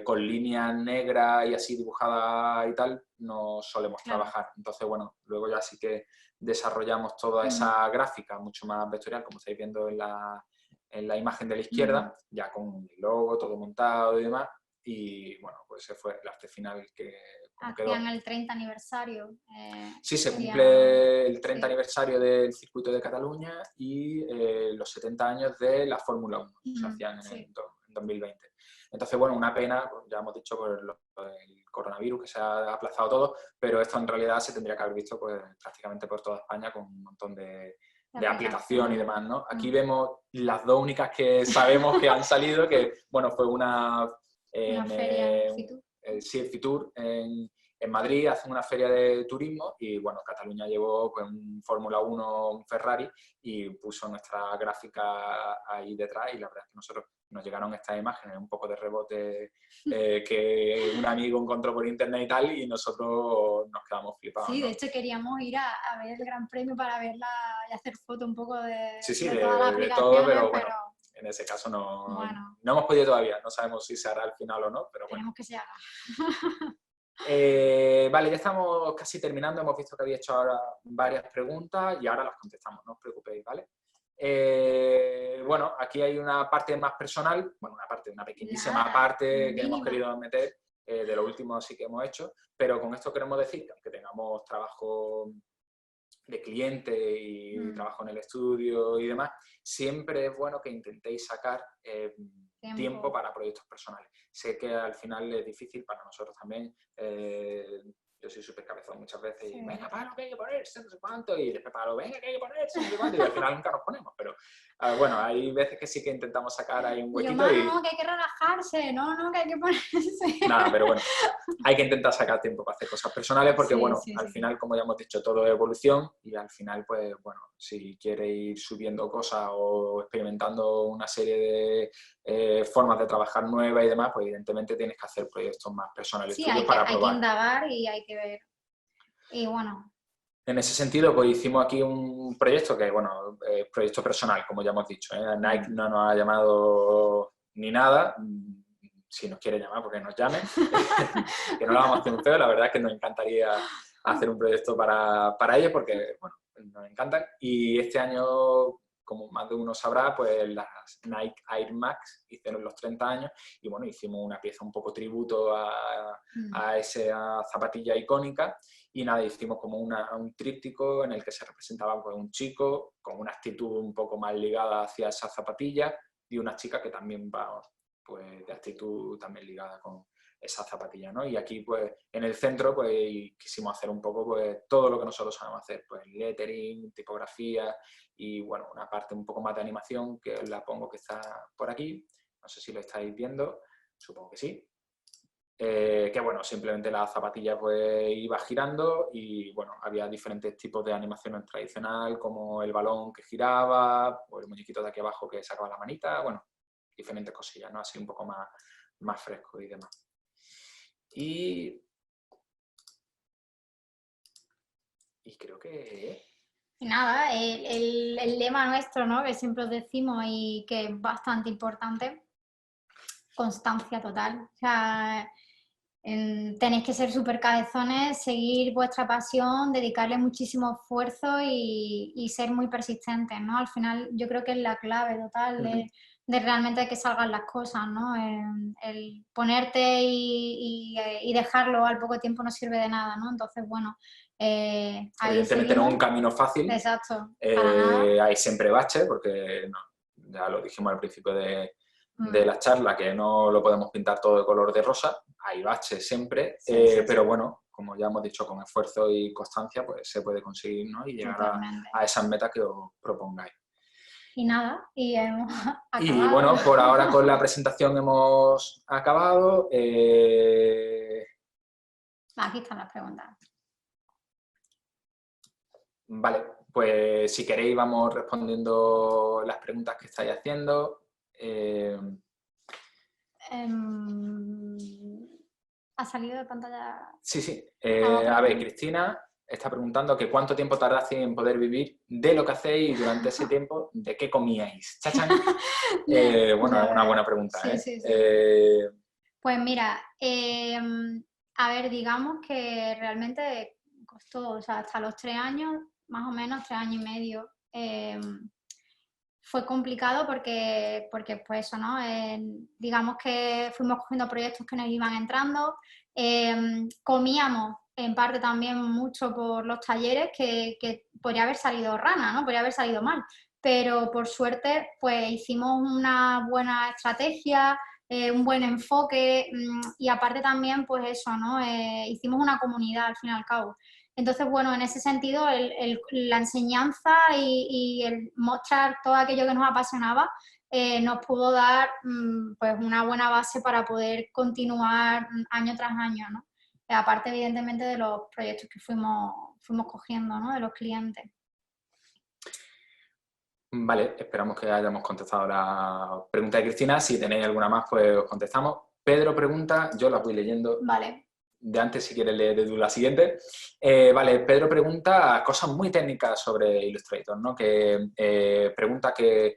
con líneas negras y así dibujadas y tal no solemos trabajar. Entonces, bueno, luego ya sí que desarrollamos toda esa gráfica mucho más vectorial, como estáis viendo en la imagen de la izquierda, ya con el logo, todo montado y demás. Y bueno, pues ese fue el arte final que hacían el 30 aniversario. Sí, se cumple el 30 aniversario del circuito de Cataluña y los 70 años de la Fórmula 1, se hacían en 2020. Entonces, bueno, una pena, ya hemos dicho, por el coronavirus, que se ha aplazado todo, pero esto en realidad se tendría que haber visto pues, prácticamente por toda España con un montón de aplicación y demás, ¿no? Aquí vemos las dos únicas que sabemos que han salido, que, bueno, fue una feria, sí, el Fitur en Madrid, hacen una feria de turismo y, bueno, Cataluña llevó pues, un Fórmula 1, un Ferrari y puso nuestra gráfica ahí detrás y la verdad es que nosotros nos llegaron estas imágenes, un poco de rebote que un amigo encontró por internet y tal y nosotros nos quedamos flipados. Sí, ¿no? de hecho queríamos ir a ver el Gran Premio para verla y hacer foto un poco de, de todas las aplicaciones, todo, pero bueno. En ese caso no hemos podido todavía, no sabemos si se hará al final o no, pero bueno. Queremos que se haga. Vale, ya estamos casi terminando, hemos visto que había hecho ahora varias preguntas y ahora las contestamos, no os preocupéis, ¿vale? Bueno, aquí hay una parte más personal, bueno, una pequeñísima parte que hemos querido meter de lo último sí que hemos hecho, pero con esto queremos decir que aunque tengamos trabajo de cliente y trabajo en el estudio y demás, siempre es bueno que intentéis sacar tiempo para proyectos personales. Sé que al final es difícil para nosotros también. Yo soy súper cabezón muchas veces y venga, Pablo, que hay que ponerse, no sé cuánto, y después Pablo, venga, que hay que ponerse, no sé cuánto, y al final nunca nos ponemos, pero bueno, hay veces que sí que intentamos sacar ahí un huequito no, que hay que relajarse, no, que hay que ponerse. Nada, pero bueno, hay que intentar sacar tiempo para hacer cosas personales porque, bueno, al final, como ya hemos dicho, todo es evolución y al final, pues, bueno, si quieres ir subiendo cosas o experimentando una serie de formas de trabajar nuevas y demás, pues evidentemente tienes que hacer proyectos más personales tuyos para probar. Hay que indagar y hay que ver. Y bueno. En ese sentido, pues hicimos aquí un proyecto que, bueno, proyecto personal, como ya hemos dicho. Nike no nos ha llamado ni nada. Si nos quiere llamar, porque nos llamen. Que no lo vamos a hacer un feo. La verdad es que nos encantaría hacer un proyecto para ellos porque, bueno, nos encantan. Y este año, como más de uno sabrá, pues las Nike Air Max hicieron los 30 años y, bueno, hicimos una pieza un poco tributo a esa zapatilla icónica. Y nada, hicimos como un tríptico en el que se representaba pues, un chico con una actitud un poco más ligada hacia esa zapatilla y una chica que también va pues, de actitud también ligada con esa zapatilla, ¿no? Y aquí, pues, en el centro, pues, quisimos hacer un poco, pues, todo lo que nosotros sabemos hacer, pues, lettering, tipografía y, bueno, una parte un poco más de animación que os la pongo que está por aquí. No sé si lo estáis viendo, supongo que sí. Que bueno, simplemente la zapatilla pues iba girando y bueno, había diferentes tipos de animaciones tradicional como el balón que giraba o el muñequito de aquí abajo que sacaba la manita, bueno, diferentes cosillas, ¿no? Así un poco más fresco y demás. Y creo que... Y nada, el lema nuestro, ¿no? Que siempre os decimos y que es bastante importante, constancia total. O sea, tenéis que ser súper cabezones, seguir vuestra pasión, dedicarle muchísimo esfuerzo y ser muy persistentes, ¿no? Al final yo creo que es la clave total de realmente que salgan las cosas, ¿no? El ponerte y dejarlo al poco tiempo no sirve de nada, ¿no? Entonces, bueno, Evidentemente no es un camino fácil. Exacto. Hay siempre baches, porque ya lo dijimos al principio de la charla, que no lo podemos pintar todo de color de rosa. Hay baches siempre, pero bueno, como ya hemos dicho, con esfuerzo y constancia pues se puede conseguir, ¿no? Y llegar a esas metas que os propongáis. Y nada, y hemos acabado. Y bueno, por ahora con la presentación hemos acabado. Aquí están las preguntas. Vale, pues si queréis vamos respondiendo las preguntas que estáis haciendo. ¿Ha salido de pantalla? Sí. A ver, Cristina está preguntando que cuánto tiempo tardasteis en poder vivir de lo que hacéis y durante ese tiempo, ¿de qué comíais? ¡Chachán! Bueno, es una buena pregunta, ¿eh? Sí. Pues mira, a ver, digamos que realmente costó, o sea, hasta los 3 años, más o menos 3 años y medio, fue complicado porque pues eso, ¿no? Digamos que fuimos cogiendo proyectos que nos iban entrando, comíamos en parte también mucho por los talleres, que podría haber salido rana, ¿no? Podría haber salido mal, pero por suerte pues hicimos una buena estrategia, un buen enfoque y aparte también pues eso, ¿no? Hicimos una comunidad al fin y al cabo. Entonces, bueno, en ese sentido, la enseñanza y el mostrar todo aquello que nos apasionaba nos pudo dar pues una buena base para poder continuar año tras año, ¿no? Aparte, evidentemente, de los proyectos que fuimos cogiendo, ¿no? De los clientes. Vale, esperamos que hayamos contestado la pregunta de Cristina. Si tenéis alguna más, pues os contestamos. Pedro pregunta, yo la voy leyendo. Vale. De antes, si quieres leer tú la siguiente. Vale, Pedro pregunta cosas muy técnicas sobre Illustrator, ¿no? Que pregunta que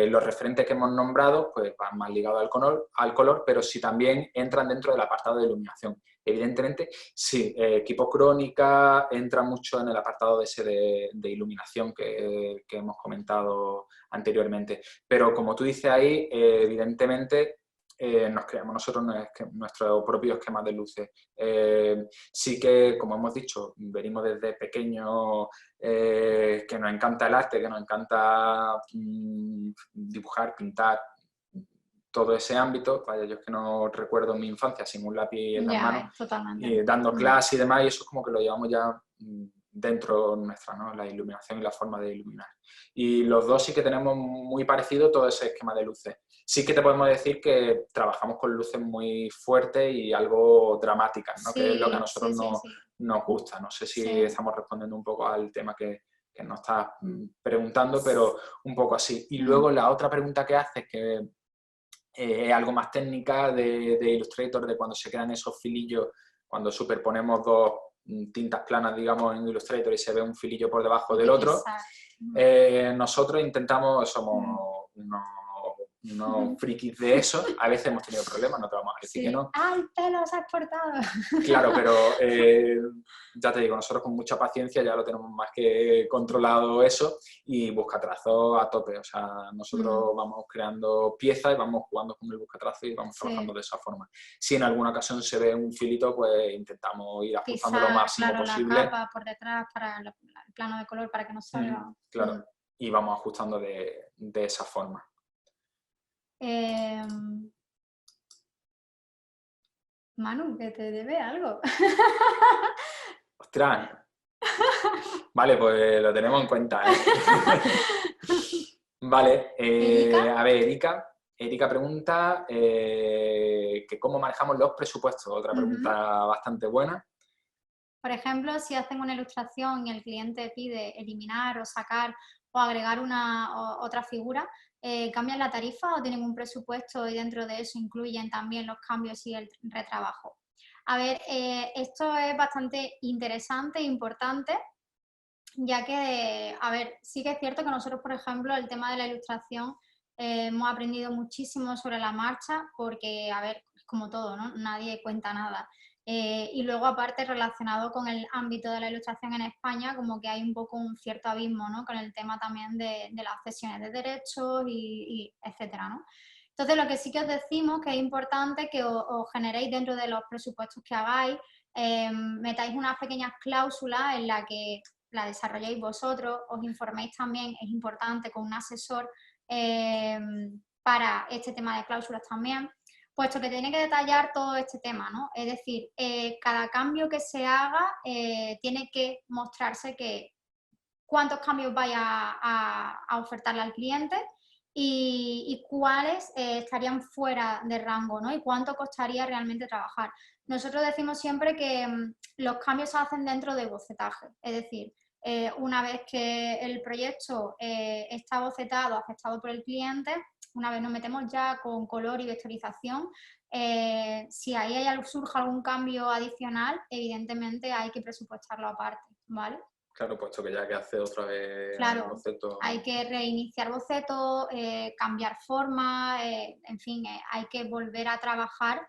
los referentes que hemos nombrado pues van más ligados al color, pero si también entran dentro del apartado de iluminación. Evidentemente, sí, Equipo Crónica entra mucho en el apartado ese de iluminación que hemos comentado anteriormente. Pero como tú dices ahí, evidentemente nos creamos nosotros nuestro propio esquema de luces. Sí que, como hemos dicho, venimos desde pequeños, que nos encanta el arte, que nos encanta dibujar, pintar, todo ese ámbito. Vaya, yo es que no recuerdo mi infancia sin un lápiz en las manos, dando clases y demás, y eso es como que lo llevamos ya dentro nuestra, ¿no? La iluminación y la forma de iluminar. Y los dos sí que tenemos muy parecido todo ese esquema de luces. Sí que te podemos decir que trabajamos con luces muy fuertes y algo dramáticas, ¿no? Que es lo que a nosotros nos gusta. No sé si estamos respondiendo un poco al tema que nos estás preguntando, pero un poco así. Y luego la otra pregunta que haces, que es algo más técnica de Illustrator, de cuando se quedan esos filillos, cuando superponemos dos tintas planas, digamos, en Illustrator y se ve un filillo por debajo del otro. Nosotros somos unos frikis de eso. A veces hemos tenido problemas, no te vamos a decir que no. ¡Ay, pelos has cortado! Claro, pero ya te digo, nosotros con mucha paciencia ya lo tenemos más que controlado eso y buscatrazos a tope. O sea, nosotros vamos creando piezas y vamos jugando con el buscatrazo y vamos trabajando de esa forma. Si en alguna ocasión se ve un filito, pues intentamos ir ajustando lo máximo posible. La capa por detrás para el plano de color para que no salga. Claro, y vamos ajustando de esa forma. Manu, que te debe algo. ¡Ostras! Vale, pues lo tenemos en cuenta, ¿eh? Vale, a ver, Erika pregunta que cómo manejamos los presupuestos. Otra pregunta bastante buena. Por ejemplo, si hacen una ilustración y el cliente pide eliminar o sacar o agregar otra figura, ¿cambian la tarifa o tienen un presupuesto y dentro de eso incluyen también los cambios y el retrabajo? A ver, esto es bastante interesante e importante, ya que, a ver, sí que es cierto que nosotros, por ejemplo, el tema de la ilustración hemos aprendido muchísimo sobre la marcha porque, a ver, es como todo, ¿no? Nadie cuenta nada. Y luego, aparte, relacionado con el ámbito de la ilustración en España, como que hay un poco un cierto abismo, ¿no? Con el tema también de las cesiones de derechos y etcétera, ¿no? Entonces, lo que sí que os decimos que es importante que os generéis dentro de los presupuestos que hagáis, metáis unas pequeñas cláusulas en la que la desarrolléis vosotros, os informéis también, es importante, con un asesor para este tema de cláusulas también, puesto que tiene que detallar todo este tema, ¿no? Es decir, cada cambio que se haga tiene que mostrarse que cuántos cambios vaya a ofertarle al cliente y cuáles estarían fuera de rango, ¿no? Y cuánto costaría realmente trabajar. Nosotros decimos siempre que los cambios se hacen dentro de bocetaje, es decir, una vez que el proyecto está bocetado, aceptado por el cliente, una vez nos metemos ya con color y vectorización, si ahí surge algún cambio adicional, evidentemente hay que presupuestarlo aparte, ¿vale? Claro, puesto que ya que hace otra vez claro, el boceto. Hay que reiniciar boceto, cambiar forma, en fin, hay que volver a trabajar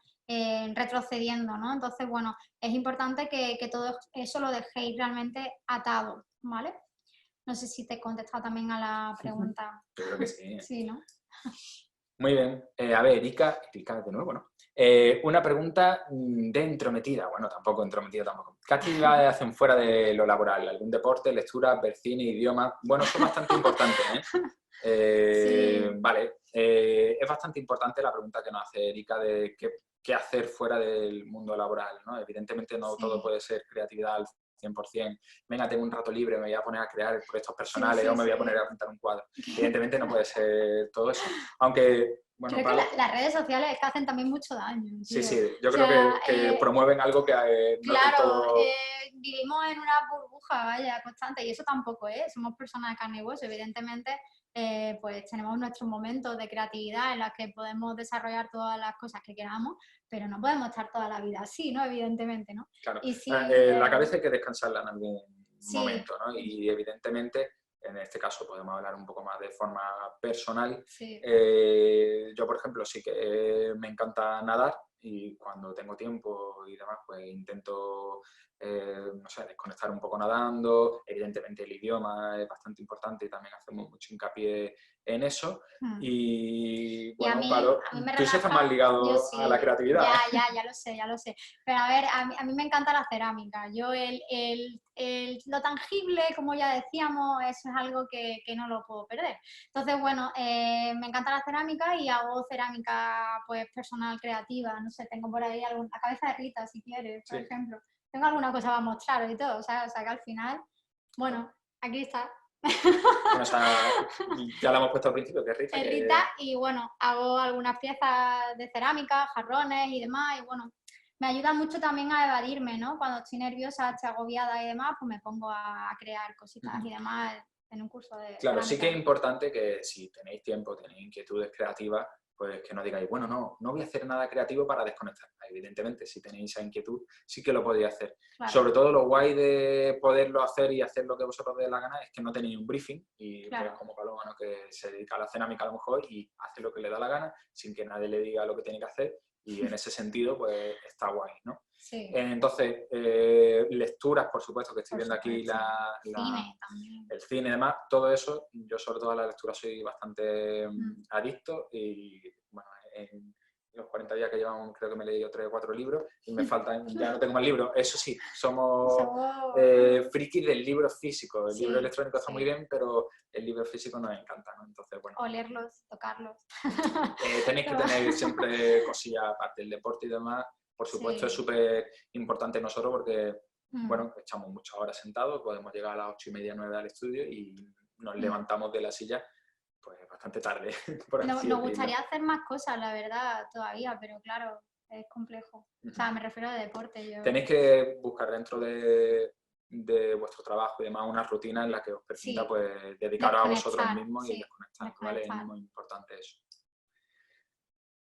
retrocediendo, ¿no? Entonces, bueno, es importante que todo eso lo dejéis realmente atado, ¿vale? No sé si te he contestado también a la pregunta. Yo creo que sí. Sí, ¿no? Muy bien. A ver, Erika de nuevo, ¿no? Una pregunta de entrometida. Bueno, tampoco entrometida tampoco. ¿Qué actividades hacen fuera de lo laboral? ¿Algún deporte, lectura, ver cine, idioma? Bueno, son bastante importantes, ¿eh? Sí. Vale. Es bastante importante la pregunta que nos hace Erika de qué hacer fuera del mundo laboral, ¿no? Evidentemente no todo puede ser creatividad al 100%. Venga, tengo un rato libre, me voy a poner a crear proyectos personales o me voy a poner a pintar un cuadro. Evidentemente no puede ser todo eso. Aunque, bueno, creo que las redes sociales es que hacen también mucho daño. Tío. Sí, yo creo que promueven algo que no claro, todo... vivimos en una burbuja, vaya, constante, y eso tampoco es. Somos personas de carne y hueso, evidentemente. Pues tenemos nuestros momentos de creatividad en los que podemos desarrollar todas las cosas que queramos, pero no podemos estar toda la vida así, ¿no? Evidentemente, ¿no? Claro, y si, la cabeza hay que descansarla en algún momento, ¿no? Sí. Y evidentemente, en este caso podemos hablar un poco más de forma personal. Sí. Yo, por ejemplo, sí que me encanta nadar y cuando tengo tiempo y demás, pues intento... no sé, desconectar un poco nadando. Evidentemente el idioma es bastante importante y también hacemos mucho hincapié en eso. Y bueno, a mí me tú estás más ligado a la creatividad. Ya lo sé. Pero a ver, a mí me encanta la cerámica. Yo lo tangible, como ya decíamos, eso es algo que no lo puedo perder. Entonces, bueno, me encanta la cerámica y hago cerámica pues personal, creativa. No sé, tengo por ahí la cabeza de Rita, si quieres, por ejemplo. Tengo alguna cosa para mostraros y todo, o sea que al final, bueno, aquí está. Bueno, o sea, ya la hemos puesto al principio, que es Rita. Rita, y bueno, hago algunas piezas de cerámica, jarrones y demás, y bueno, me ayuda mucho también a evadirme, ¿no? Cuando estoy nerviosa, estoy agobiada y demás, pues me pongo a crear cositas y demás en un curso de Claro, cerámica. sí que es importante que si tenéis tiempo, tenéis inquietudes creativas, pues que no digáis, bueno, no voy a hacer nada creativo para desconectar. Evidentemente, si tenéis esa inquietud, sí que lo podéis hacer. Claro. Sobre todo lo guay de poderlo hacer y hacer lo que vosotros dé la gana es que no tenéis un briefing y pues como Paloma, ¿no? Que se dedica a la cerámica a lo mejor y hace lo que le da la gana sin que nadie le diga lo que tiene que hacer y en ese sentido pues está guay, ¿no? Sí. Entonces, lecturas, por supuesto, que estoy viendo aquí el cine y demás, todo eso, yo sobre todo a la lectura soy bastante adicto y bueno, en los 40 días que llevamos creo que me he leído 3 o 4 libros y me faltan, ya no tengo más libros. Eso sí, somos frikis del libro físico. El libro electrónico está muy bien, pero el libro físico nos encanta, ¿no? Entonces, bueno. Olerlos, tocarlos. Tenéis que tener siempre cosillas aparte del deporte y demás. Por supuesto, es súper importante nosotros porque, bueno, echamos muchas horas sentados, podemos llegar a las 8:30, 9 al estudio y nos levantamos de la silla pues bastante tarde. Nos gustaría hacer más cosas, la verdad, todavía, pero claro, es complejo. O sea, me refiero a deporte. Tenéis que buscar dentro de vuestro trabajo y demás una rutina en la que os permita pues dedicaros a vosotros mismos y desconectar, ¿vale? Es muy importante eso.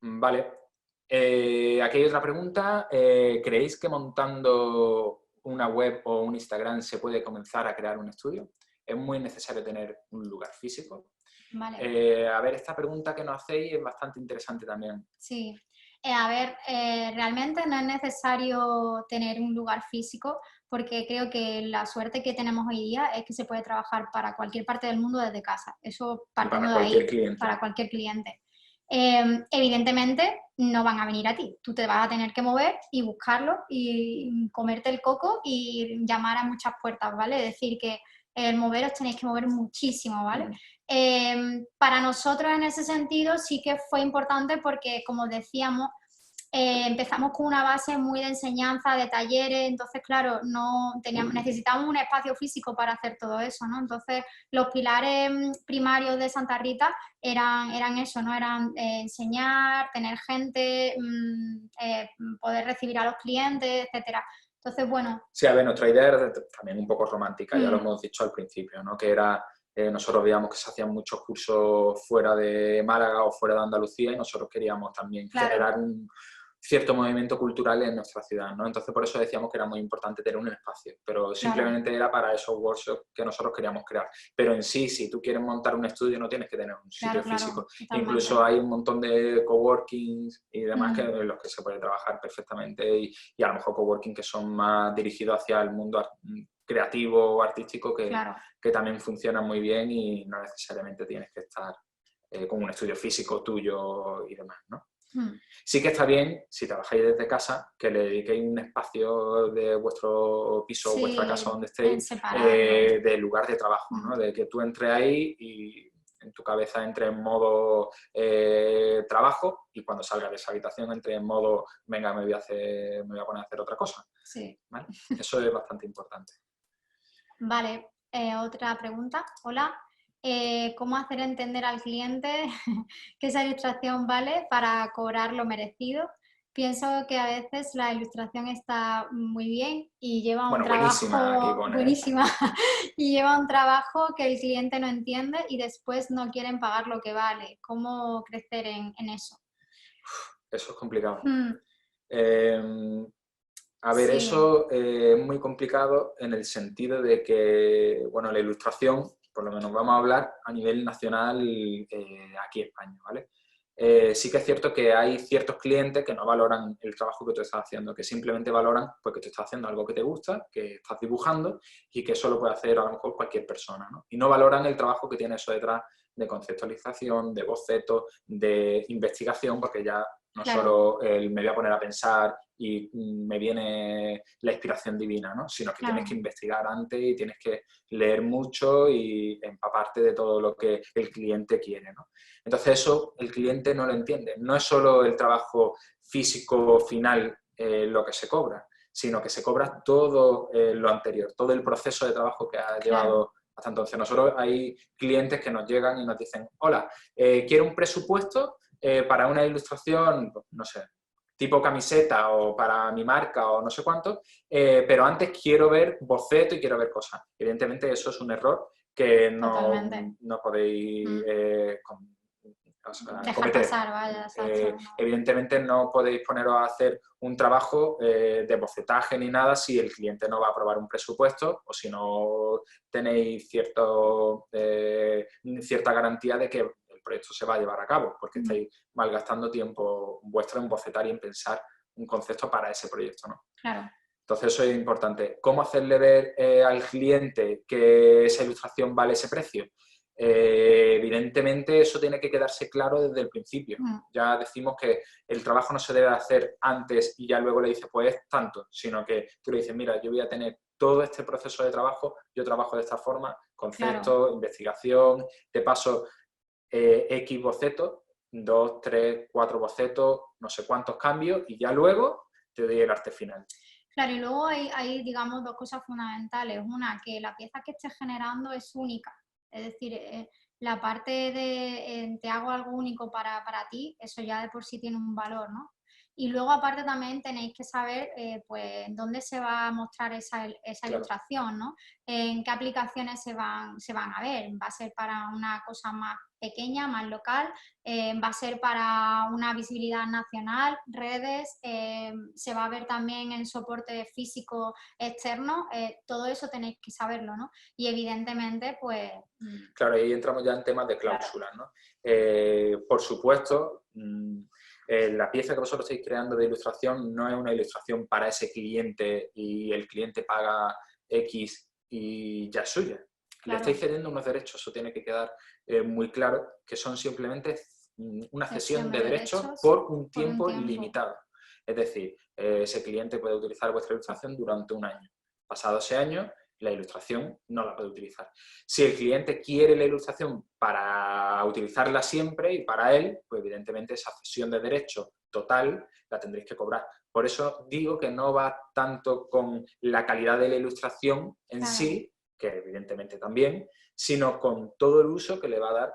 Vale. Aquí hay otra pregunta. ¿Creéis que montando una web o un Instagram se puede comenzar a crear un estudio? ¿Es muy necesario tener un lugar físico? Vale. A ver, esta pregunta que nos hacéis es bastante interesante también. Sí. A ver, realmente no es necesario tener un lugar físico porque creo que la suerte que tenemos hoy día es que se puede trabajar para cualquier parte del mundo desde casa. Eso partiendo de ahí, para cualquier cliente. evidentemente no van a venir a ti. Tú te vas a tener que mover y buscarlo y comerte el coco y llamar a muchas puertas, ¿vale? Es decir, que el moveros tenéis que mover muchísimo, ¿vale? Para nosotros en ese sentido sí que fue importante porque, como decíamos, empezamos con una base muy de enseñanza, de talleres, entonces, claro, necesitábamos un espacio físico para hacer todo eso, ¿no? Entonces, los pilares primarios de Santa Rita eran eso, ¿no? Eran enseñar, tener gente, poder recibir a los clientes, etcétera. Entonces, bueno... Sí, a ver, nuestra idea era también un poco romántica, ya lo hemos dicho al principio, ¿no? Que era... nosotros veíamos que se hacían muchos cursos fuera de Málaga o fuera de Andalucía y nosotros queríamos también generar un cierto movimiento cultural en nuestra ciudad, ¿no? Entonces por eso decíamos que era muy importante tener un espacio, pero simplemente era para esos workshops que nosotros queríamos crear. Pero en sí, si tú quieres montar un estudio no tienes que tener un sitio físico. Incluso hay un montón de coworkings y demás en los que se puede trabajar perfectamente y a lo mejor coworking que son más dirigidos hacia el mundo creativo o artístico que también funcionan muy bien y no necesariamente tienes que estar con un estudio físico tuyo y demás, ¿no? Sí que está bien, si trabajáis desde casa, que le dediquéis un espacio de vuestro piso o vuestra casa donde estéis, de lugar de trabajo, ¿no? De que tú entres ahí y en tu cabeza entre en modo trabajo y cuando salgas de esa habitación entre en modo, venga, me voy a poner a hacer otra cosa. Sí. ¿Vale? Eso es bastante importante. Vale, otra pregunta. Hola. ¿Cómo hacer entender al cliente que esa ilustración vale para cobrar lo merecido? Pienso que a veces la ilustración está muy bien y lleva un trabajo buenísima y lleva un trabajo que el cliente no entiende y después no quieren pagar lo que vale. ¿Cómo crecer en eso? Eso es complicado. A ver, eso es muy complicado en el sentido de que, bueno, la ilustración, por lo menos vamos a hablar a nivel nacional aquí en España, ¿vale? Sí que es cierto que hay ciertos clientes que no valoran el trabajo que tú estás haciendo, que simplemente valoran porque tú estás haciendo algo que te gusta, que estás dibujando y que eso lo puede hacer a lo mejor cualquier persona, ¿no? Y no valoran el trabajo que tiene eso detrás de conceptualización, de boceto, de investigación, porque ya no solo me voy a poner a pensar y me viene la inspiración divina, ¿no? Sino que tienes que investigar antes y tienes que leer mucho y empaparte de todo lo que el cliente quiere, ¿no? Entonces eso el cliente no lo entiende. No es solo el trabajo físico final lo que se cobra, sino que se cobra todo lo anterior, todo el proceso de trabajo que ha llevado hasta entonces. Nosotros hay clientes que nos llegan y nos dicen, hola, quiero un presupuesto para una ilustración, no sé, tipo camiseta o para mi marca o no sé cuánto, pero antes quiero ver boceto y quiero ver cosas. Evidentemente eso es un error que no podéis dejar pasar, vaya. Evidentemente no podéis poneros a hacer un trabajo de bocetaje ni nada si el cliente no va a aprobar un presupuesto o si no tenéis cierta garantía de que el proyecto se va a llevar a cabo, porque estáis malgastando tiempo vuestro en bocetar y en pensar un concepto para ese proyecto, ¿no? Claro. Entonces eso es importante. ¿Cómo hacerle ver al cliente que esa ilustración vale ese precio? Evidentemente eso tiene que quedarse claro desde el principio. Ya decimos que el trabajo no se debe hacer antes y ya luego le dices pues es tanto, sino que tú le dices, mira, yo voy a tener todo este proceso de trabajo, yo trabajo de esta forma, concepto, investigación, te paso X bocetos, 2, 3, 4 bocetos, no sé cuántos cambios y ya luego te doy el arte final. Claro, y luego hay digamos, dos cosas fundamentales. Una, que la pieza que estés generando es única. Es decir, la parte de te hago algo único para ti, eso ya de por sí tiene un valor, ¿no? Y luego aparte también tenéis que saber pues dónde se va a mostrar esa ilustración, ¿no? En qué aplicaciones se van a ver. ¿Va a ser para una cosa más pequeña, más local? ¿Va a ser para una visibilidad nacional? ¿Redes? ¿Se va a ver también en soporte físico externo? Todo eso tenéis que saberlo, ¿no? Y evidentemente, pues... Claro, ahí entramos ya en temas de cláusulas, ¿no? Por supuesto... la pieza que vosotros estáis creando de ilustración no es una ilustración para ese cliente y el cliente paga X y ya es suya. Le estáis cediendo unos derechos, eso tiene que quedar muy claro, que son simplemente una cesión de derechos por un tiempo limitado. Es decir, ese cliente puede utilizar vuestra ilustración durante un año. Pasado ese año, la ilustración no la puede utilizar. Si el cliente quiere la ilustración para utilizarla siempre y para él, pues evidentemente esa cesión de derecho total la tendréis que cobrar. Por eso digo que no va tanto con la calidad de la ilustración en sí, que evidentemente también, sino con todo el uso que le va a dar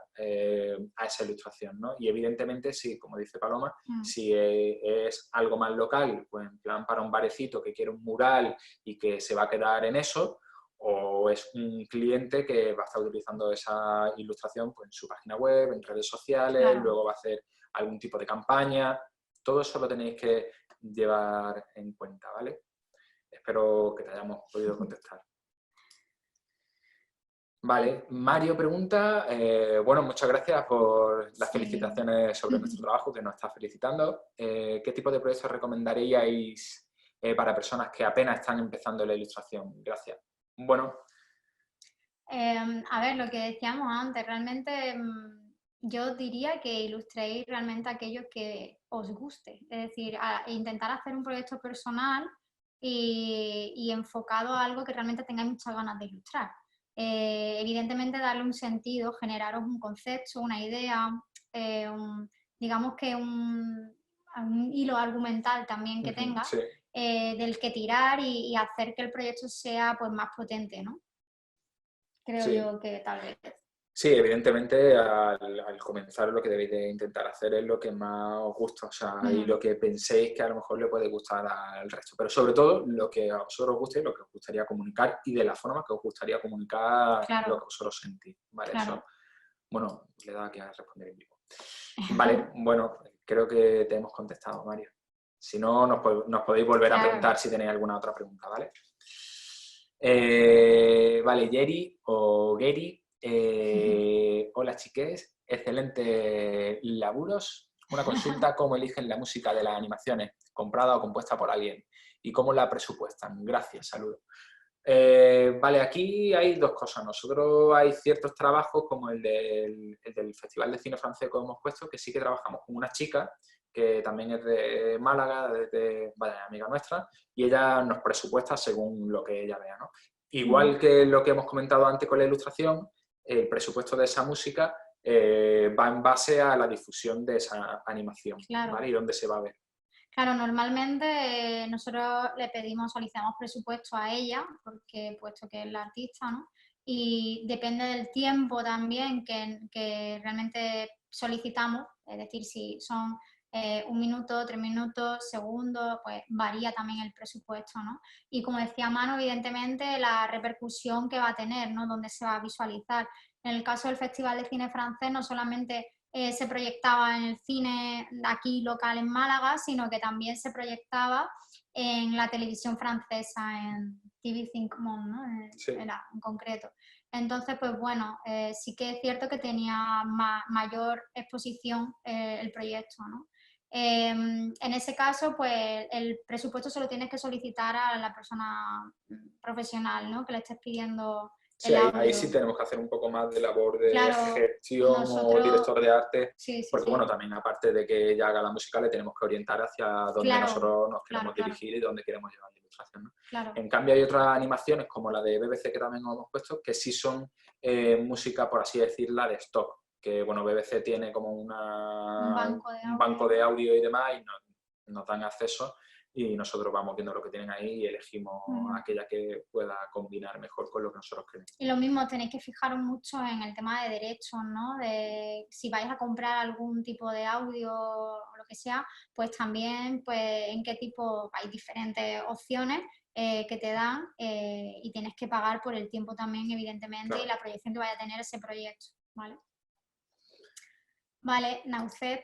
a esa ilustración, ¿no? Y evidentemente, si, como dice Paloma, si es algo más local, pues en plan para un barecito que quiere un mural y que se va a quedar en eso, o es un cliente que va a estar utilizando esa ilustración pues, en su página web, en redes sociales, luego va a hacer algún tipo de campaña. Todo eso lo tenéis que llevar en cuenta, ¿vale? Espero que te hayamos podido contestar. Vale, Mario pregunta, bueno, muchas gracias por las felicitaciones sobre nuestro trabajo, que nos está felicitando. ¿Qué tipo de proyectos recomendaríais para personas que apenas están empezando la ilustración? Gracias. Bueno. A ver, lo que decíamos antes, realmente yo diría que ilustréis realmente aquello que os guste. Es decir, intentar hacer un proyecto personal y enfocado a algo que realmente tengáis muchas ganas de ilustrar. Evidentemente darle un sentido, generaros un concepto, una idea, digamos que un hilo argumental también que tenga, del que tirar y hacer que el proyecto sea pues, más potente, ¿no? Creo yo que tal vez. Sí, evidentemente al comenzar lo que debéis de intentar hacer es lo que más os gusta, o sea, y lo que penséis que a lo mejor le puede gustar al resto, pero sobre todo lo que a vosotros os guste y lo que os gustaría comunicar y de la forma que os gustaría comunicar lo que vosotros sentís, ¿vale? Eso, bueno, le da aquí a responder en vivo. Vale, bueno, creo que te hemos contestado, Mario. Si no, nos podéis volver a preguntar si tenéis alguna otra pregunta, ¿vale? Vale, Jerry o Gary. Hola chiques, excelente laburos. Una consulta, ¿cómo eligen la música de las animaciones? ¿Comprada o compuesta por alguien? ¿Y cómo la presupuestan? Gracias, saludos. Vale, aquí hay dos cosas. Nosotros hay ciertos trabajos como el del Festival de Cine Francés que hemos puesto, que sí que trabajamos con una chica que también es de Málaga, amiga nuestra, y ella nos presupuesta según lo que ella vea, ¿no? Igual que lo que hemos comentado antes con la ilustración, el presupuesto de esa música va en base a la difusión de esa animación, ¿vale? Y dónde se va a ver. Claro, normalmente nosotros le solicitamos presupuesto a ella, porque puesto que es la artista, ¿no? Y depende del tiempo también que realmente solicitamos, es decir, si son 1 minuto, 3 minutos, segundos, pues varía también el presupuesto, ¿no? Y como decía Manu, evidentemente la repercusión que va a tener, ¿no? Dónde se va a visualizar. En el caso del Festival de Cine Francés no solamente se proyectaba en el cine aquí local en Málaga, sino que también se proyectaba en la televisión francesa, en TV5 Monde, ¿no? En concreto. Entonces, pues bueno, sí que es cierto que tenía mayor exposición el proyecto, ¿no? En ese caso, pues el presupuesto se lo tienes que solicitar a la persona profesional, ¿no? Que le estés pidiendo. Sí, ahí sí tenemos que hacer un poco más de labor de gestión o director de arte, porque bueno, también aparte de que ella haga la música, le tenemos que orientar hacia dónde nosotros nos queremos dirigir y dónde queremos llevar la ilustración, ¿no? En cambio hay otras animaciones como la de BBC que también hemos puesto, que sí son música, por así decirla, de stock, que bueno, BBC tiene como un banco de audio y demás y nos dan acceso. Y nosotros vamos viendo lo que tienen ahí y elegimos aquella que pueda combinar mejor con lo que nosotros queremos. Y lo mismo, tenéis que fijaros mucho en el tema de derechos, ¿no? De si vais a comprar algún tipo de audio o lo que sea, pues también pues, en qué tipo, hay diferentes opciones que te dan y tienes que pagar por el tiempo también, evidentemente, y la proyección que vaya a tener ese proyecto, ¿vale? Vale, Nauset.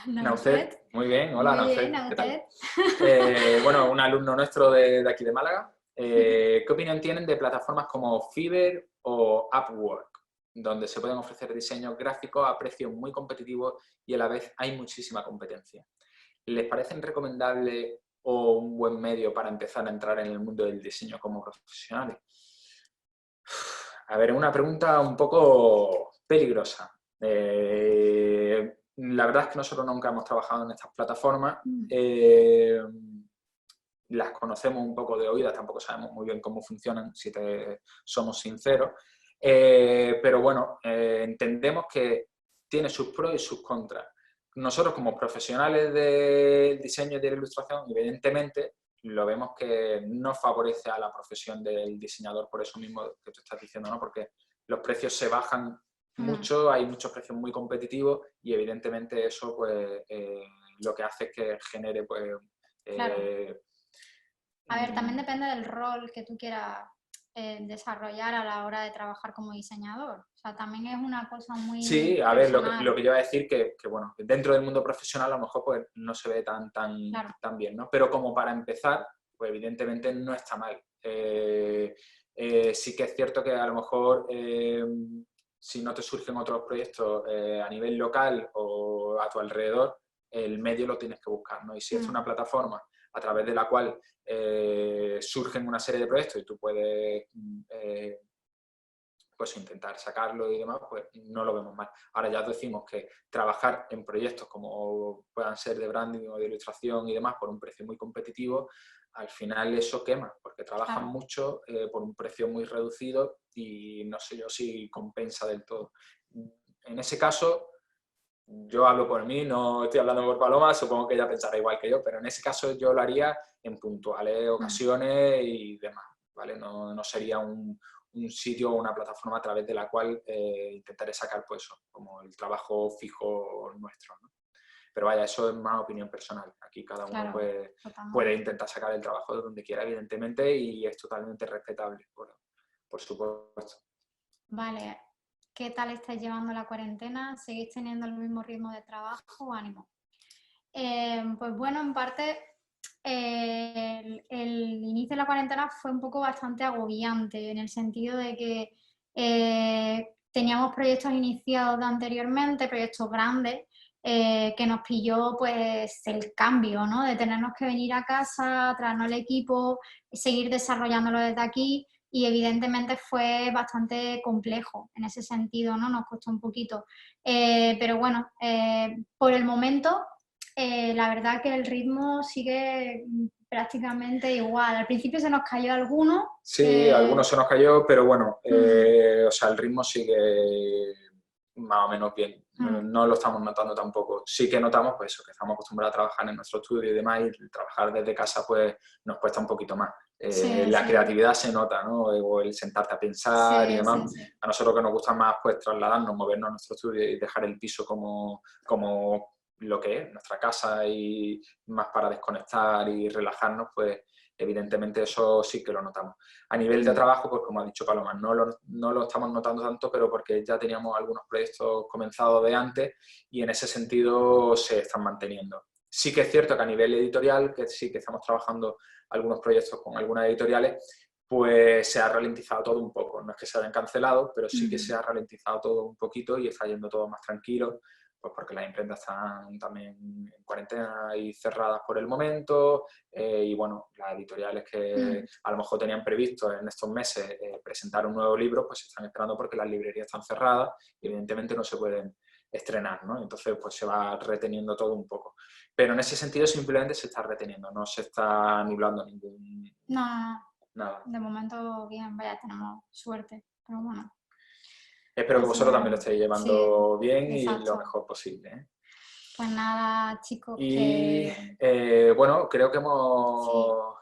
Nauset, muy bien, hola Nauset. ¿Qué tal? Bueno, un alumno nuestro de aquí de Málaga. ¿Qué opinión tienen de plataformas como Fiverr o Upwork, donde se pueden ofrecer diseños gráficos a precios muy competitivos y a la vez hay muchísima competencia? ¿Les parecen recomendables o un buen medio para empezar a entrar en el mundo del diseño como profesionales? A ver, una pregunta un poco peligrosa. La verdad es que nosotros nunca hemos trabajado en estas plataformas. Las conocemos un poco de oídas, tampoco sabemos muy bien cómo funcionan, si somos sinceros. Pero bueno, entendemos que tiene sus pros y sus contras. Nosotros como profesionales del diseño y de la ilustración, evidentemente, lo vemos que no favorece a la profesión del diseñador, por eso mismo que tú estás diciendo, ¿no? Porque los precios se bajan mucho, hay muchos precios muy competitivos y evidentemente eso pues lo que hace es que genere pues... Claro. A ver, también depende del rol que tú quieras desarrollar a la hora de trabajar como diseñador. O sea, también es una cosa muy Sí, a ver, personal. lo que yo iba a decir que bueno, dentro del mundo profesional a lo mejor pues no se ve tan bien, ¿no? Pero como para empezar, pues evidentemente no está mal. Sí que es cierto que a lo mejor si no te surgen otros proyectos a nivel local o a tu alrededor, el medio lo tienes que buscar, ¿no? Y si es una plataforma a través de la cual surgen una serie de proyectos y tú puedes pues intentar sacarlo y demás, pues no lo vemos mal. Ahora ya decimos que trabajar en proyectos como puedan ser de branding o de ilustración y demás por un precio muy competitivo, al final eso quema, porque trabajan mucho por un precio muy reducido y no sé yo si compensa del todo. En ese caso, yo hablo por mí, no estoy hablando por Paloma, supongo que ella pensará igual que yo, pero en ese caso yo lo haría en puntuales ocasiones y demás, ¿vale? No sería un sitio o una plataforma a través de la cual intentaré sacar pues eso, como el trabajo fijo nuestro, ¿no? Pero vaya, eso es más opinión personal. Aquí cada uno puede intentar sacar el trabajo de donde quiera, evidentemente, y es totalmente respetable, por supuesto. Vale. ¿Qué tal estáis llevando la cuarentena? ¿Seguís teniendo el mismo ritmo de trabajo? ¡Ánimo! Pues bueno, en parte el inicio de la cuarentena fue un poco bastante agobiante en el sentido de que teníamos proyectos iniciados de anteriormente, proyectos grandes, que nos pilló pues el cambio, ¿no? De tenernos que venir a casa, traernos el equipo, seguir desarrollándolo desde aquí. Y evidentemente fue bastante complejo en ese sentido, ¿no? Nos costó un poquito. Pero bueno, por el momento, la verdad que el ritmo sigue prácticamente igual. Al principio se nos cayó alguno. Sí, algunos se nos cayó, pero bueno, o sea, el ritmo sigue más o menos bien. No lo estamos notando tampoco. Sí que notamos pues eso, que estamos acostumbrados a trabajar en nuestro estudio y demás, y trabajar desde casa pues nos cuesta un poquito más. La creatividad se nota, ¿no? O el sentarte a pensar y demás. A nosotros que nos gusta más pues trasladarnos, movernos a nuestro estudio y dejar el piso como lo que es nuestra casa y más para desconectar y relajarnos, pues evidentemente eso sí que lo notamos. A nivel de trabajo, pues como ha dicho Paloma, no lo estamos notando tanto, pero porque ya teníamos algunos proyectos comenzados de antes y en ese sentido se están manteniendo. Sí que es cierto que a nivel editorial, que sí que estamos trabajando algunos proyectos con algunas editoriales, pues se ha ralentizado todo un poco. No es que se hayan cancelado, pero sí que se ha ralentizado todo un poquito y está yendo todo más tranquilo, pues porque las imprentas están también en cuarentena y cerradas por el momento, y bueno, las editoriales que a lo mejor tenían previsto en estos meses presentar un nuevo libro, pues se están esperando porque las librerías están cerradas y evidentemente no se pueden estrenar, ¿no? Entonces pues se va reteniendo todo un poco. Pero en ese sentido simplemente se está reteniendo, no se está anulando ningún... Nada. De momento bien, vaya, tenemos suerte, pero bueno. Espero que vosotros también lo estéis llevando bien y lo mejor posible, ¿eh? Pues nada, chicos. Y bueno, creo que hemos...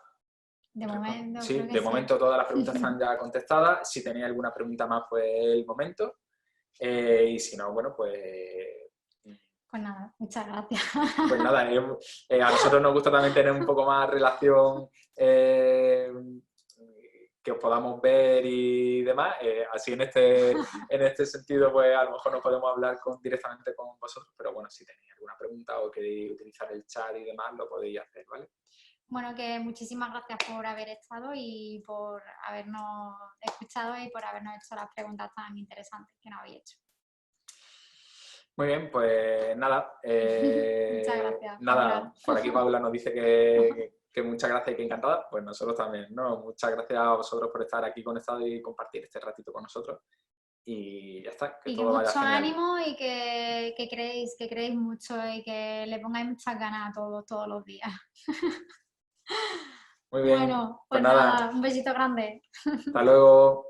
De momento. Sí, de momento todas las preguntas están ya contestadas. Si tenéis alguna pregunta más, pues el momento. Y si no, bueno, pues... Pues nada, muchas gracias. Pues nada, a nosotros nos gusta también tener un poco más relación, que os podamos ver y demás. Así en este sentido, pues a lo mejor no podemos hablar directamente con vosotros, pero bueno, si tenéis alguna pregunta o queréis utilizar el chat y demás, lo podéis hacer, ¿vale? Bueno, que muchísimas gracias por haber estado y por habernos escuchado y por habernos hecho las preguntas tan interesantes que nos habéis hecho. Muy bien, pues nada. Muchas gracias. Nada, por aquí Paula nos dice que muchas gracias y que encantada. Pues nosotros también, ¿no? Muchas gracias a vosotros por estar aquí conectados y compartir este ratito con nosotros. y ya está. Que todo vaya mucho genial. ánimo y que creéis mucho y que le pongáis muchas ganas a todos los días. Muy bien. Bueno, Pues pues nada, un besito grande. Hasta luego.